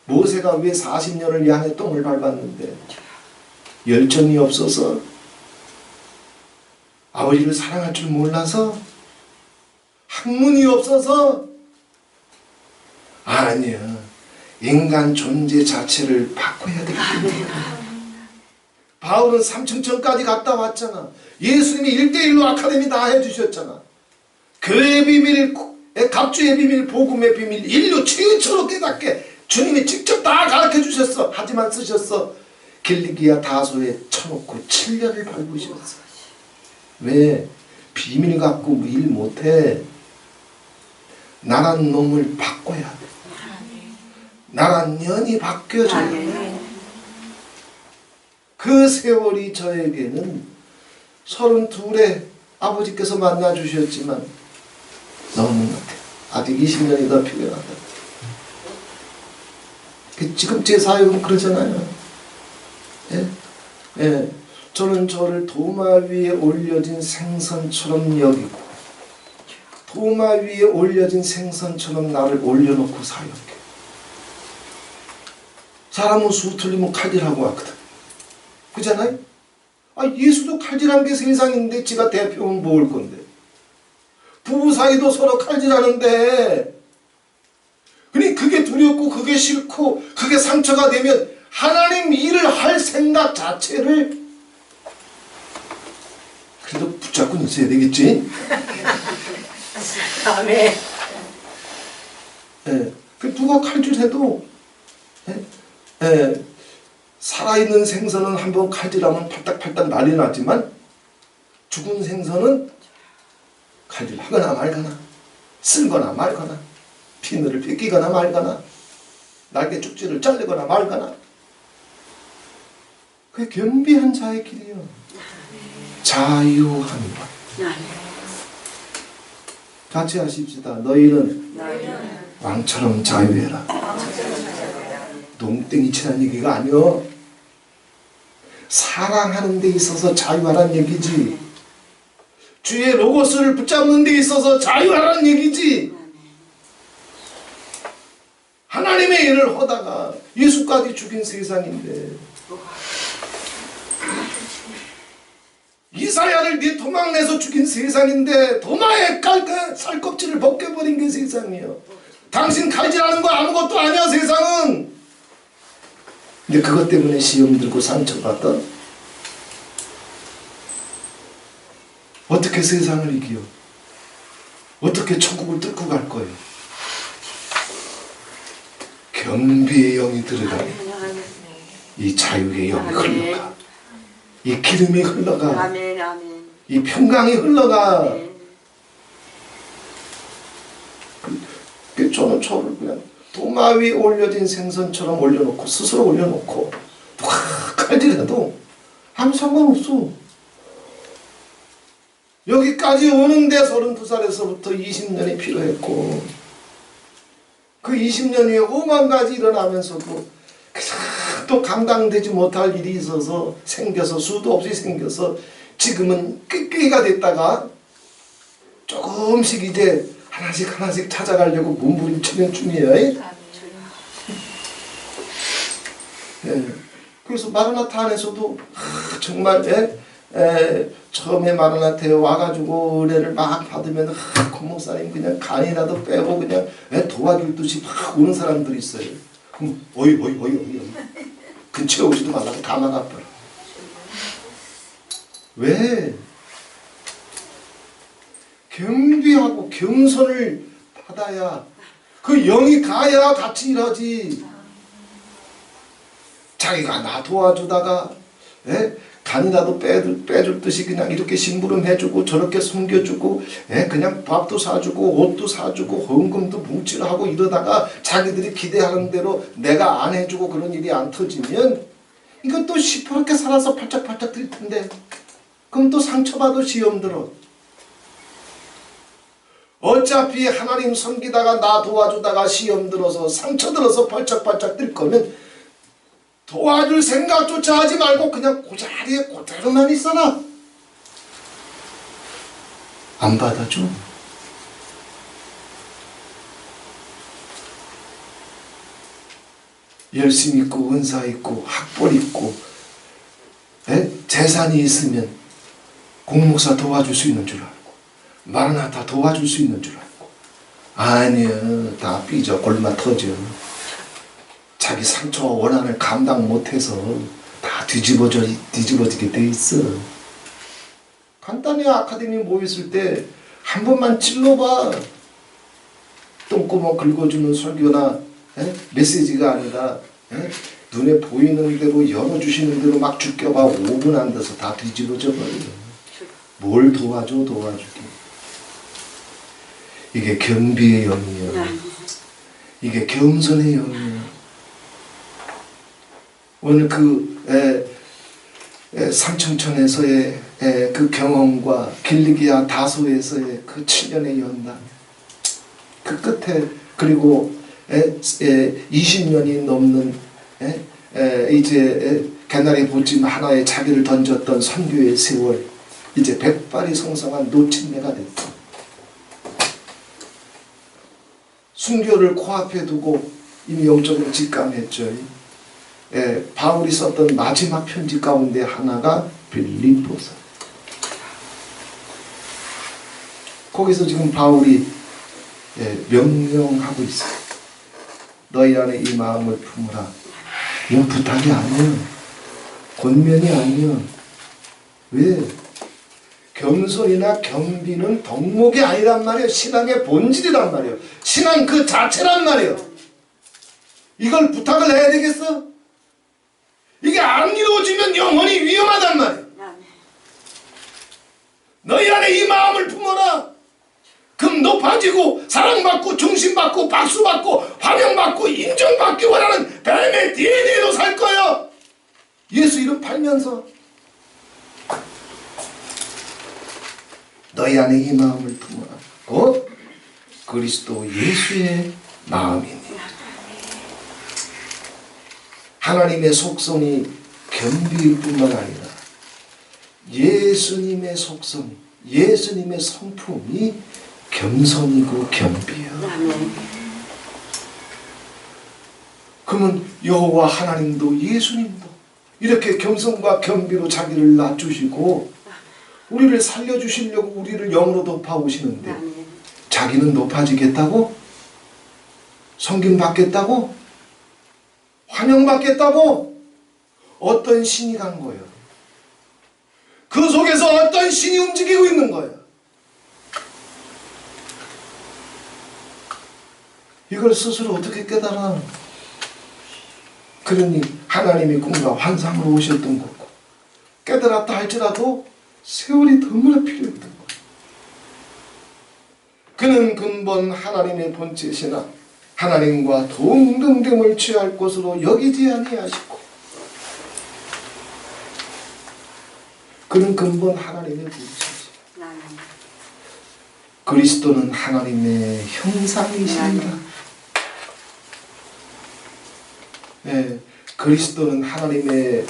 모세가 왜 40년을 양의 똥을 밟았는데 열정이 없어서 아버지를 사랑할 줄 몰라서 학문이 없어서 아니야. 인간 존재 자체를 바꿔야 되기 때문에. 바울은 삼층천까지 갔다 왔잖아. 예수님이 1대1로 아카데미 다 해주셨잖아. 교회의 비밀, 갑주의 비밀, 복음의 비밀, 인류 최초로 깨닫게 주님이 직접 다 가르쳐 주셨어. 하지만 쓰셨어. 길리기아 다소에 쳐놓고 7년을 밟으셨어. 왜? 비밀 갖고 일 못해. 나란 놈을 바꿔야 돼. 나란 년이 바뀌어줘야 돼. 그 세월이 저에게는 32에 아버지께서 만나주셨지만 너무 못해. 아직 20년이 더 필요하다. 지금 제 사역은 그러잖아요. 예? 예. 저는 저를 도마 위에 올려진 생선처럼 여기고 도마 위에 올려진 생선처럼 나를 올려놓고 사역해. 사람은 수 틀리면 칼질하고 왔거든. 그잖아요? 아, 예수도 칼질한 게 세상인데 지가 대표는 뭘 건데. 부부 사이도 서로 칼질하는데 그러니 그게 두렵고 그게 싫고 그게 상처가 되면 하나님 일을 할 생각 자체를 그래도 붙잡고 있어야 되겠지? 아멘. 예. 그 누가 칼질해도 예? 예. 살아있는 생선은 한번 칼질하면 팔딱팔딱 난리 나지만 죽은 생선은 칼질하거나 말거나 쓸거나 말거나 비늘을 벗기거나 말거나 날개 쪽지를 자르거나 말거나 그게 겸비한 자의 길이요. 자유한 것. 같이 하십시다. 너희는 왕처럼 자유해라. 농땡이 치라는 얘기가 아니요. 사랑하는 데 있어서 자유하라는 얘기지. 주의 로고스를 붙잡는 데 있어서 자유하라는 얘기지. 하나님의 일을 하다가 예수까지 죽인 세상인데 이사야를 네 도망내서 죽인 세상인데 도마에 쌀껍질을 벗겨버린 게 세상이에요. 당신 칼질하는 거 아무것도 아니야 세상은. 근데 그것 때문에 시험 들고 상처받아. 어떻게 세상을 이기요? 어떻게 천국을 뚫고 갈 거예요? 겸비의 영이 들어가니 이 자유의 영이 흘러가. 이 기름이 흘러가. 이 평강이 흘러가. 저는 저를 그냥 도마 위에 올려진 생선처럼 올려놓고 스스로 올려놓고 누가 칼질해도 아무 상관없어. 여기까지 오는데 32살에서부터 20년이 필요했고 그 20년 후에 5만 가지 일어나면서도 또 감당되지 못할 일이 있어서 생겨서 수도 없이 생겨서 지금은 꾀꾀가 됐다가 조금씩 이제 하나씩 찾아가려고 몸부림치는 중이에요. 예. 그래서 마라나타 안에서도 정말 처음에 마라나타에 와가지고 은혜를 막 받으면 고목사님 그냥 간이라도 빼고 그냥 도와줄 듯이 막 우는 사람들이 있어요. 그럼 어이 근처에 오지도 말라고 다 막아버려. 왜? 경비하고 겸손을 받아야 그 영이 가야 같이 일하지. 자기가 나 도와주다가 간이라도 빼줄 듯이 그냥 이렇게 심부름해주고 저렇게 숨겨주고 그냥 밥도 사주고 옷도 사주고 헌금도 뭉치하고 이러다가 자기들이 기대하는 대로 내가 안 해주고 그런 일이 안 터지면 이건 또 시퍼렇게 살아서 팔짝팔짝 뛸 텐데 그럼 또 상처받아 시험 들어. 어차피 하나님 섬기다가 나 도와주다가 시험 들어서 상처 들어서 팔짝팔짝 뛸 거면 도와줄 생각조차 하지 말고 그냥 그 자리에 그대로만 있어라. 안 받아줘. 열심 있고 은사 있고 학벌 있고 재산이 있으면 공목사 도와줄 수 있는 줄 알고 마라나타 도와줄 수 있는 줄 알고 아니야. 다 삐져 골마 터져. 자기 상처와 원한을 감당 못해서 다 뒤집어지게 돼 있어. 간단히 아카데미 모였을 때 한 번만 찔러봐. 똥구멍 긁어주는 설교나 메시지가 아니라 눈에 보이는 대로 열어주시는 대로 막 죽겨봐. 5분 안 돼서 다 뒤집어져 버려. 뭘 도와주게. 이게 경비의 영이야. 이게 겸손의 영이야. 오늘 삼청천에서의 그 경험과 길리기아 다소에서의 그 7년의 연단, 그 끝에 그리고 20년이 넘는 이제 개나리 보찜 하나에 자기를 던졌던 선교의 세월, 이제 백발이 성성한 노친내가 됐다. 순교를 코앞에 두고 이미 영적으로 직감했죠. 바울이 썼던 마지막 편지 가운데 하나가 빌립보서. 거기서 지금 바울이 명령하고 있어요. 너희 안에 이 마음을 품으라. 이건 부탁이 아니야. 권면이 아니야. 왜? 겸손이나 겸비는 덕목이 아니란 말이에요. 신앙의 본질이란 말이에요. 신앙 그 자체란 말이에요. 이걸 부탁을 해야 되겠어? 이게 안 이루어지면 영혼이 위험하단 말이에요. 너희 안에 이 마음을 품어라. 그럼 높아지고 사랑받고 중심받고 박수받고 환영받고 인정받기 원하는 뱀의 DNA로 살 거예요. 예수 이름 팔면서 너희 안에 이 마음을 품어라. 곧 그리스도 예수의 마음이니. 하나님의 속성이 겸비일 뿐만 아니라 예수님의 속성, 예수님의 성품이 겸손이고 겸비해요. 그러면 여호와 하나님도 예수님도 이렇게 겸손과 겸비로 자기를 낮추시고 우리를 살려주시려고 우리를 영으로 높아오시는데 자기는 높아지겠다고? 섬김받겠다고? 환영받겠다고? 어떤 신이 간 거예요? 그 속에서 어떤 신이 움직이고 있는 거예요? 이걸 스스로 어떻게 깨달아? 그러니 하나님이 꿈과 환상으로 오셨던 거고 깨달았다 할지라도 세월이 너무나 필요했던 거예요. 그는 근본 하나님의 본체시나 하나님과 동등됨을 취할 것으로 여기지 아니하시고 그는 근본 하나님의 본체시. 그리스도는 하나님의 형상이십니다. 그리스도는 하나님의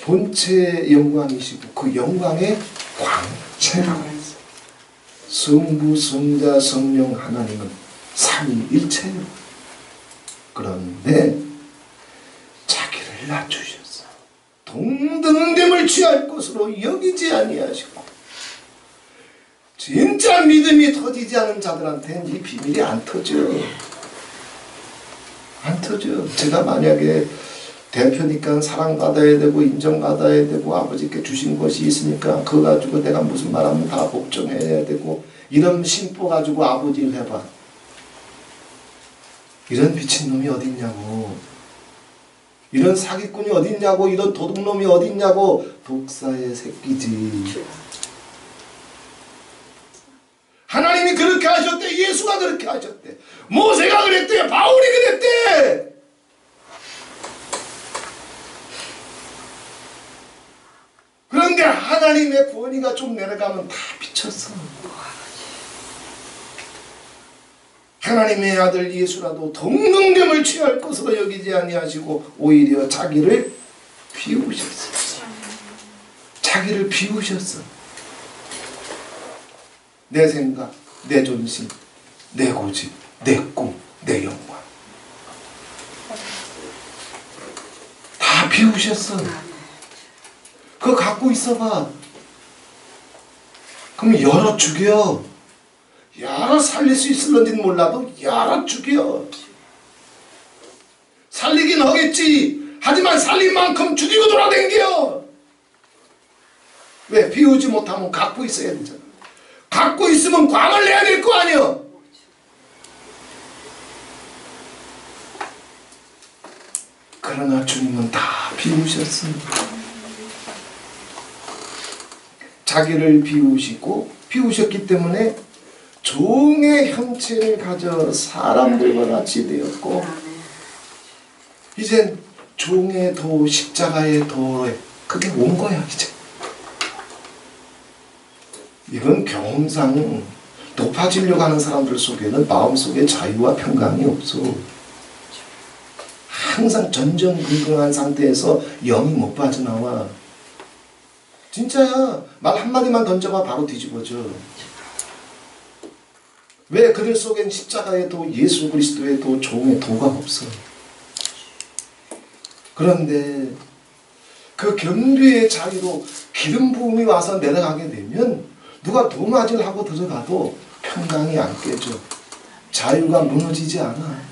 본체의 영광이시고 그 영광의 광채라고 했어요. 성부, 성자, 성령 하나님은 삼위일체예요. 그런데 자기를 낮추셨어. 동등됨을 취할 것으로 여기지 아니하시고, 진짜 믿음이 터지지 않은 자들한테는 이 비밀이 안 터져. 안 터져. 제가 만약에 대표니까 사랑받아야 되고 인정받아야 되고 아버지께 주신 것이 있으니까 그거 가지고 내가 무슨 말하면 다 복종해야 되고 이런 심보 가지고 아버지를 해봐. 이런 미친놈이 어딨냐고. 이런 사기꾼이 어딨냐고. 이런 도둑놈이 어딨냐고. 독사의 새끼지. 하나님이 그렇게 하셨대. 예수가 그렇게 하셨대. 모세가 그랬대. 바울이 그랬대. 그런데 하나님의 권위가 좀 내려가면 다 미쳤어. 하나님의 아들 예수라도 동등됨을 취할 것으로 여기지 아니하시고 오히려 자기를 비우셨어. 자기를 비우셨어. 내 생각, 내 존심, 내 고집, 내 꿈, 내 영광 다 비우셨어. 그거 갖고 있어봐. 그럼 열어 죽여. 열어 살릴 수 있을런지는 몰라도 열어 죽여. 살리긴 하겠지. 하지만 살린 만큼 죽이고 돌아댕겨. 왜? 비우지 못하면 갖고 있어야 되잖아. 갖고 있으면 광을 내야 될 거 아니야. 그러나 주님은 다 비우셨어. 자기를 비우셨기 때문에 종의 형체를 가져 사람들과 같이 되었고, 이젠 종의 도, 십자가의 도에 그게 온 거야. 이제 이건 경험상 높아지려고 하는 사람들 속에는 마음속에 자유와 평강이 없어. 항상 전전긍긍한 상태에서 영이 못 빠져나와. 진짜야. 말 한마디만 던져봐 바로 뒤집어져. 왜? 그들 속엔 십자가의 도, 예수 그리스도의 도, 종의 도가 없어. 그런데 그 경배의 자리로 기름 부음이 와서 내려가게 되면 누가 도마질 하고 들어가도 평강이 안 깨져. 자유가 무너지지 않아.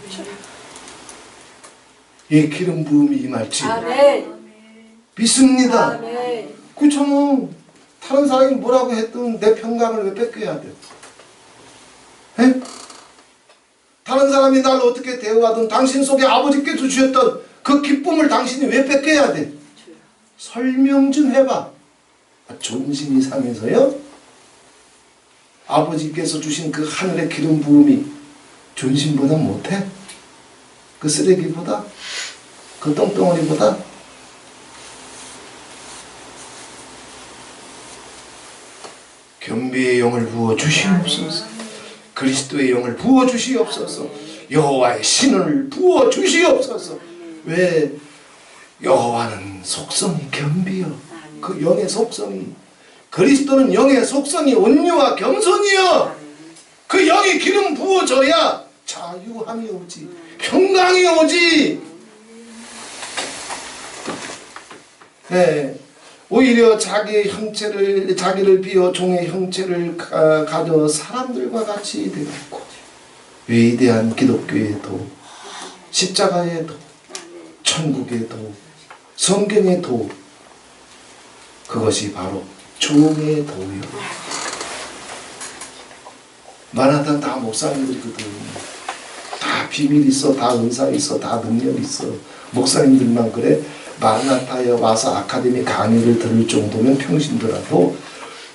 이 기름 부음이 임할지 믿습니다. 그렇잖아. 다른 사람이 뭐라고 했든 내 평강을 왜 뺏겨야 돼? 에? 다른 사람이 날 어떻게 대우하든 당신 속에 아버지께서 주셨던 그 기쁨을 당신이 왜 뺏겨야 돼? 설명 좀 해봐. 존심이 상해서요? 아버지께서 주신 그 하늘의 기름 부음이 존심보다 못해? 그 쓰레기보다? 그 똥덩어리보다? 겸비의 영을 부어 주시옵소서. 그리스도의 영을 부어 주시옵소서. 여호와의 신을 부어 주시옵소서. 왜? 여호와는 속성이 겸비여. 그 영의 속성이, 그리스도는 영의 속성이 온유와 겸손이여. 그 영이 기름 부어져야 자유함이 오지, 평강이 오지. 네. 오히려 자기의 형체를, 자기를 비워 종의 형체를 가져 사람들과 같이 되었고, 위대한 기독교의 도, 십자가의 도, 천국의 도, 성경의 도, 그것이 바로 종의 도요. 마나탄 다 목사님들이거든. 다 비밀 있어, 다 은사 있어, 다 능력 있어. 목사님들만 그래. 마라나타에 와서 아카데미 강의를 들을 정도면 평신도라도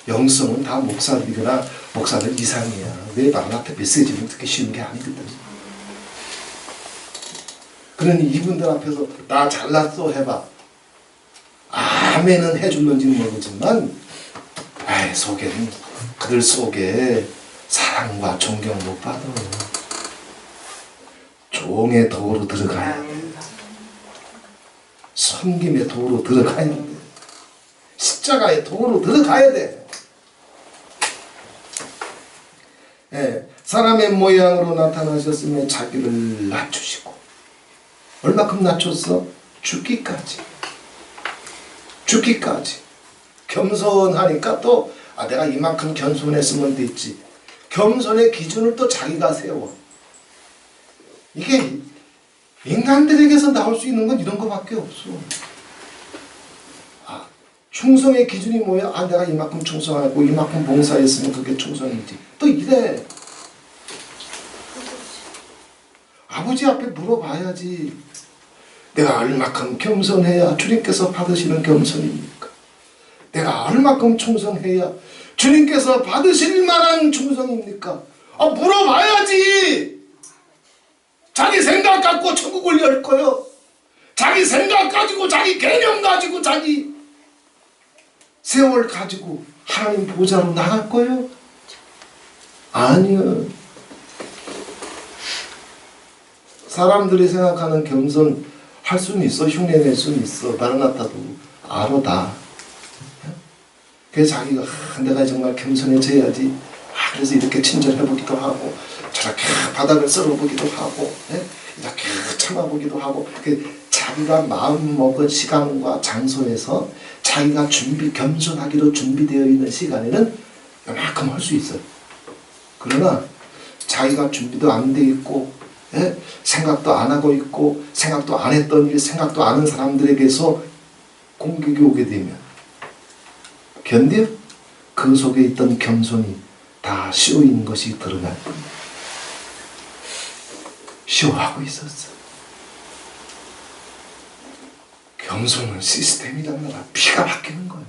영성은 다 목사들이거나 목사들 이상이야. 왜? 마라나타 메시지는 듣기 쉬운 게 아니거든. 그러니 이분들 앞에서 나 잘났어 해봐. 아멘은 해줄런지는 모르지만 속에는, 그들 속에 사랑과 존경 못 받아. 종의 도로 들어가야 돼. 섬김의 도로 들어가야 돼. 십자가의 도로 들어가야 돼. 사람의 모양으로 나타나셨으며 자기를 낮추시고, 얼마큼 낮췄어? 죽기까지. 죽기까지. 겸손하니까 또 내가 이만큼 겸손했으면 됐지. 겸손의 기준을 또 자기가 세워. 이게 인간들에게서 나올 수 있는 건 이런 거밖에 없어. 충성의 기준이 뭐야? 내가 이만큼 충성하고 이만큼 봉사했으면 그게 충성이지. 또 이래. 아버지 앞에 물어봐야지. 내가 얼마큼 겸손해야 주님께서 받으시는 겸손입니까? 내가 얼마큼 충성해야 주님께서 받으실 만한 충성입니까? 물어봐야지. 자기 생각 갖고 천국을 열 거요. 자기 생각 가지고 자기 개념 가지고 자기 세월 가지고 하나님 보좌로 나갈 거요? 아니요. 사람들이 생각하는 겸손 할 수는 있어. 흉내낼 수는 있어. 마라나타도 알아 다. 그래서 자기가 내가 정말 겸손해져야지. 그래서 이렇게 친절해보기도 하고 저렇게 바닥을 썰어보기도 하고 이렇게 참아보기도 하고 자기가 마음먹은 시간과 장소에서 자기가 겸손하기로 준비되어 있는 시간에는 요만큼 할 수 있어요. 그러나 자기가 준비도 안 돼 있고 생각도 안 하고 있고 생각도 안 했던 일 생각도 안 하는 사람들에게서 공격이 오게 되면 견뎌? 그 속에 있던 겸손이 다 쉬어있는 것이 드러날 겁니다. 쉬어하고 있었어. 겸손은 시스템이란 말이야. 피가 바뀌는 거예요.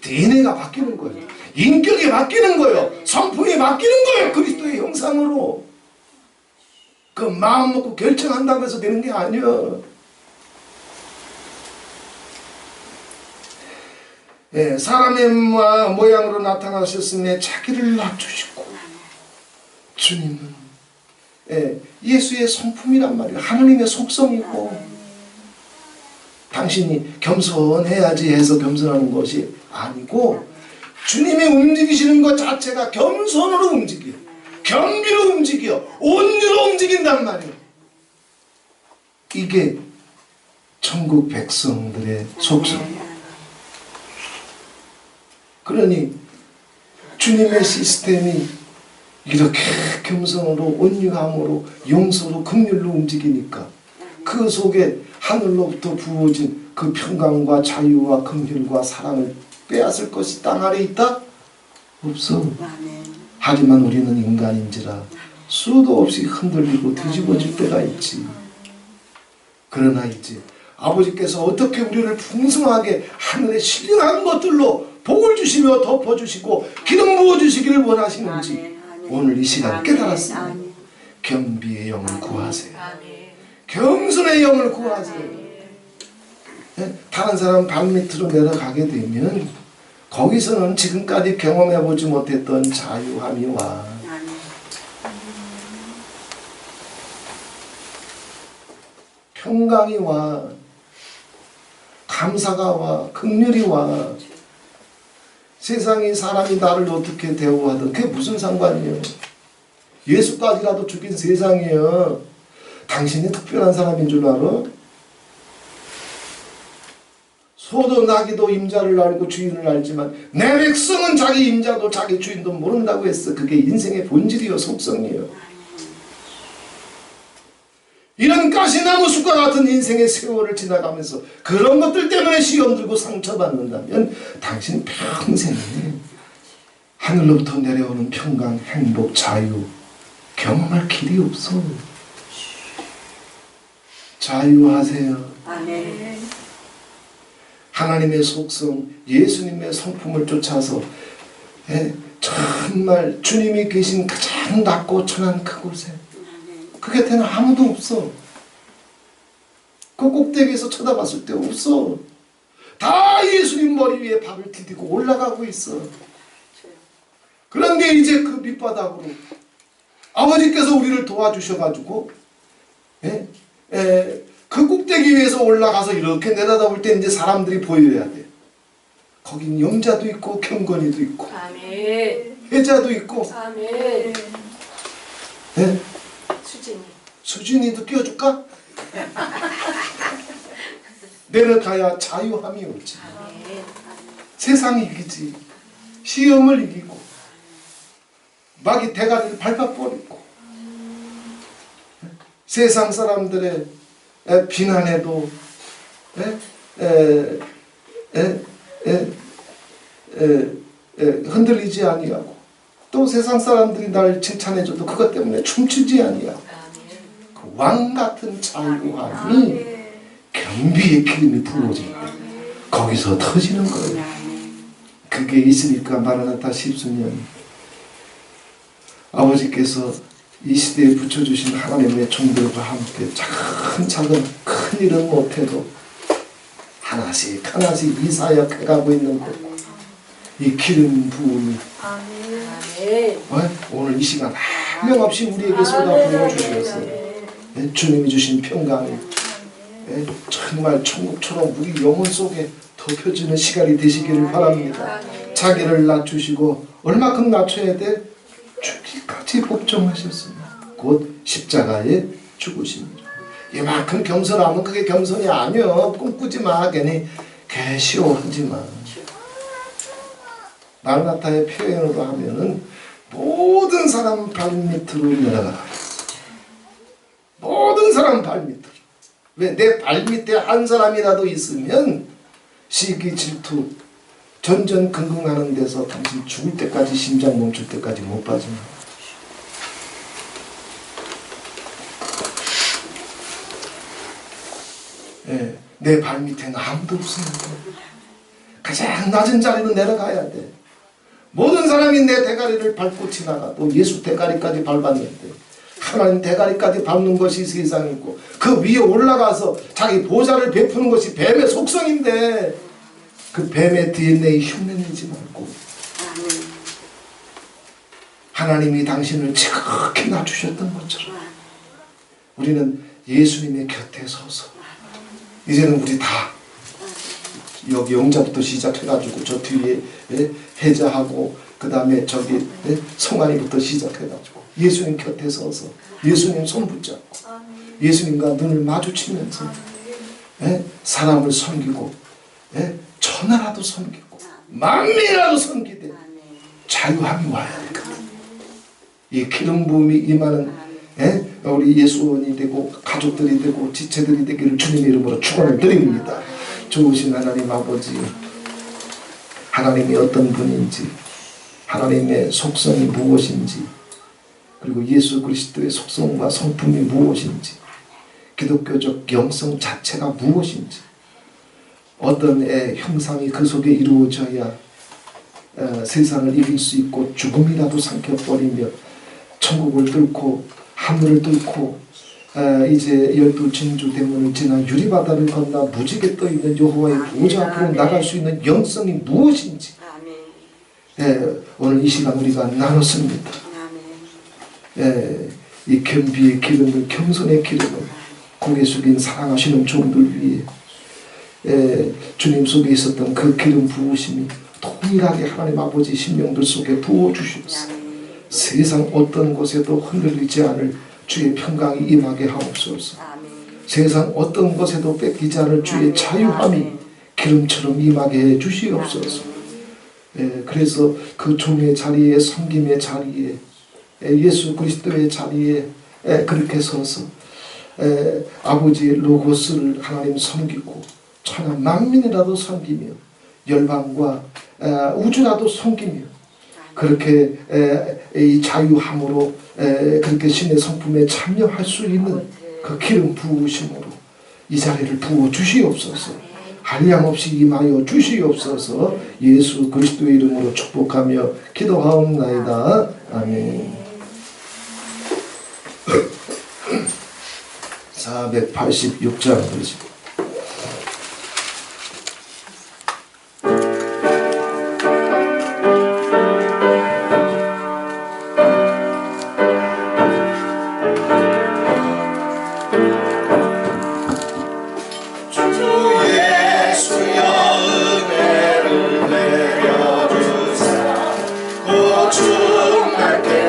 DNA가 바뀌는 거예요. 인격이 바뀌는 거예요. 성품이 바뀌는 거예요. 그리스도의 형상으로. 그 마음 먹고 결정한다고 해서 되는 게 아니야. 사람의 모양으로 나타나셨음에 자기를 낮추시고 주님은 예수의 성품이란 말이에요. 하나님의 속성이고 당신이 겸손해야지 해서 겸손하는 것이 아니고 주님이 움직이시는 것 자체가 겸손으로 움직여. 경비로 움직여. 온유로 움직인단 말이에요. 이게 천국 백성들의 속성. 그러니 주님의 시스템이 이렇게 겸손으로 온유함으로 용서로 긍휼로 움직이니까 그 속에 하늘로부터 부어진 그 평강과 자유와 긍휼과 사랑을 빼앗을 것이 땅 아래 있다? 없어. 하지만 우리는 인간인지라 수도 없이 흔들리고 뒤집어질 때가 있지. 그러나 이제 아버지께서 어떻게 우리를 풍성하게 하늘의 신령한 것들로 복을 주시며 덮어주시고 기름 부어주시기를 원하시는지 오늘 이 시간 깨달았습니다. 겸비의 영을 구하세요. 겸손의 영을 구하세요. 다른 사람 발밑으로 내려가게 되면 거기서는 지금까지 경험해보지 못했던 자유함이 와. 평강이 와. 감사가 와. 긍휼이 와. 세상이 사람이 나를 어떻게 대우하든 그게 무슨 상관이에요. 예수까지라도 죽인 세상이에요. 당신이 특별한 사람인 줄 알아? 소도 나기도 임자를 알고 주인을 알지만 내 백성은 자기 임자도 자기 주인도 모른다고 했어. 그게 인생의 본질이요 속성이에요. 이런 가시나무 숲과 같은 인생의 세월을 지나가면서 그런 것들 때문에 시험 들고 상처받는다면 당신 평생에 하늘로부터 내려오는 평강, 행복, 자유 경험할 길이 없어. 자유하세요. 아멘. 하나님의 속성, 예수님의 성품을 쫓아서 정말 주님이 계신 가장 낮고 천한 그곳에 그 곁에는 아무도 없어. 그 꼭대기에서 쳐다봤을 때 없어. 다 예수님 머리 위에 발을 디디고 올라가고 있어. 그런데 이제 그 밑바닥으로 아버지께서 우리를 도와주셔가지고 그 꼭대기 위에서 올라가서 이렇게 내려다볼 때 이제 사람들이 보여야 돼. 거긴 영자도 있고 경건이도 있고 아멘. 회자도 있고 아멘. 수진이도 끼워줄까? 내려가야 자유함이 오지. 세상이 이기지. 시험을 이기고 마귀 대가리를 밟아버리고 세상 사람들의 비난에도 흔들리지 아니하고 또 세상 사람들이 날 칭찬해줘도 그것 때문에 춤추지 아니하고 그 왕같은 자유함이 겸비의 기름이 부어질 때 거기서 터지는 거예요. 그게 있으니까 마라나타 10수년 아버지께서 이 시대에 붙여주신 하나님의 종들과 함께 차근차근 큰 일은 못해도 하나씩 하나씩 이사역 해가고 있는 것, 이 기름 부음이 오늘 이 시간 한명없이 우리에게 쏟아부어 주시었어요. 주님이 주신 평강이 정말 천국처럼 우리 영혼 속에 덮여지는 시간이 되시기를 바랍니다. 자기를 낮추시고 얼마큼 낮춰야 돼? 죽기까지 복종하셨습니다. 곧 십자가에 죽으십니다. 이만큼 겸손하면 그게 겸손이 아니여. 꿈꾸지 마. 괜히 개시오하지 마. 마라나타의 표현으로 하면은 모든 사람 발밑으로 내려가라. 모든 사람 발밑으로. 왜? 내 발밑에 한 사람이라도 있으면 시기 질투 전전긍긍하는 데서 당신 죽을 때까지 심장 멈출 때까지 못 빠집니다. 내 발밑에는 아무도 없어요. 가장 낮은 자리로 내려가야 돼. 모든 사람이 내 대가리를 밟고 지나가도 예수 대가리까지 밟았는데 하나님 대가리까지 밟는 것이 세상이고 그 위에 올라가서 자기 보좌를 베푸는 것이 뱀의 속성인데 그 뱀의 DNA 흉내내지 말고 하나님이 당신을 지극히 낮추셨던 것처럼 우리는 예수님의 곁에 서서 이제는 우리 다 여기 영자부터 시작해가지고 저 뒤에 해자하고 그 다음에 저기 성환이부터 시작해가지고 예수님 곁에 서서 예수님 손 붙잡고 예수님과 눈을 마주치면서 사람을 섬기고 천하라도 섬기고 만민이라도 섬기되 자유함이 와야 되거든. 이 기름 부음이 임하는 우리 예수원이 되고 가족들이 되고 지체들이 되기를 주님의 이름으로 축원을 드립니다. 좋으신 하나님 아버지, 하나님이 어떤 분인지, 하나님의 속성이 무엇인지, 그리고 예수 그리스도의 속성과 성품이 무엇인지, 기독교적 영성 자체가 무엇인지, 어떤 형상이 그 속에 이루어져야 세상을 이길 수 있고 죽음이라도 삼켜버리며 천국을 뚫고 하늘을 뚫고 이제 12진주 대문을 지나 유리바다를 건너 무지개 떠있는 여호와의 보좌 앞으로 나갈 수 있는 영성이 무엇인지 오늘 이 시간 우리가 나눴습니다. 이 겸비의 기름을, 겸손의 기름을 고개 숙인 사랑하시는 종들 위에 주님 속에 있었던 그 기름 부으심이 동일하게 하나님 아버지 심령들 속에 부어주시옵소서. 세상 어떤 곳에도 흔들리지 않을 주의 평강이 임하게 하옵소서. 세상 어떤 것에도 뺏기지 않을 주의 자유함이 기름처럼 임하게 해 주시옵소서. 그래서 그 종의 자리에, 섬김의 자리에, 예수 그리스도의 자리에 그렇게 서서 아버지의 로고스를 하나님 섬기고 천하 만민이라도 섬기며 열방과 우주라도 섬기며 그렇게 이 자유함으로 그렇게 신의 성품에 참여할 수 있는 그 기름 부으심으로 이 자리를 부어 주시옵소서. 한량없이 임하여 주시옵소서. 예수 그리스도의 이름으로 축복하며 기도하옵나이다. 아멘. 486장 그러시고 주의 은혜를 내려주사 고충 날때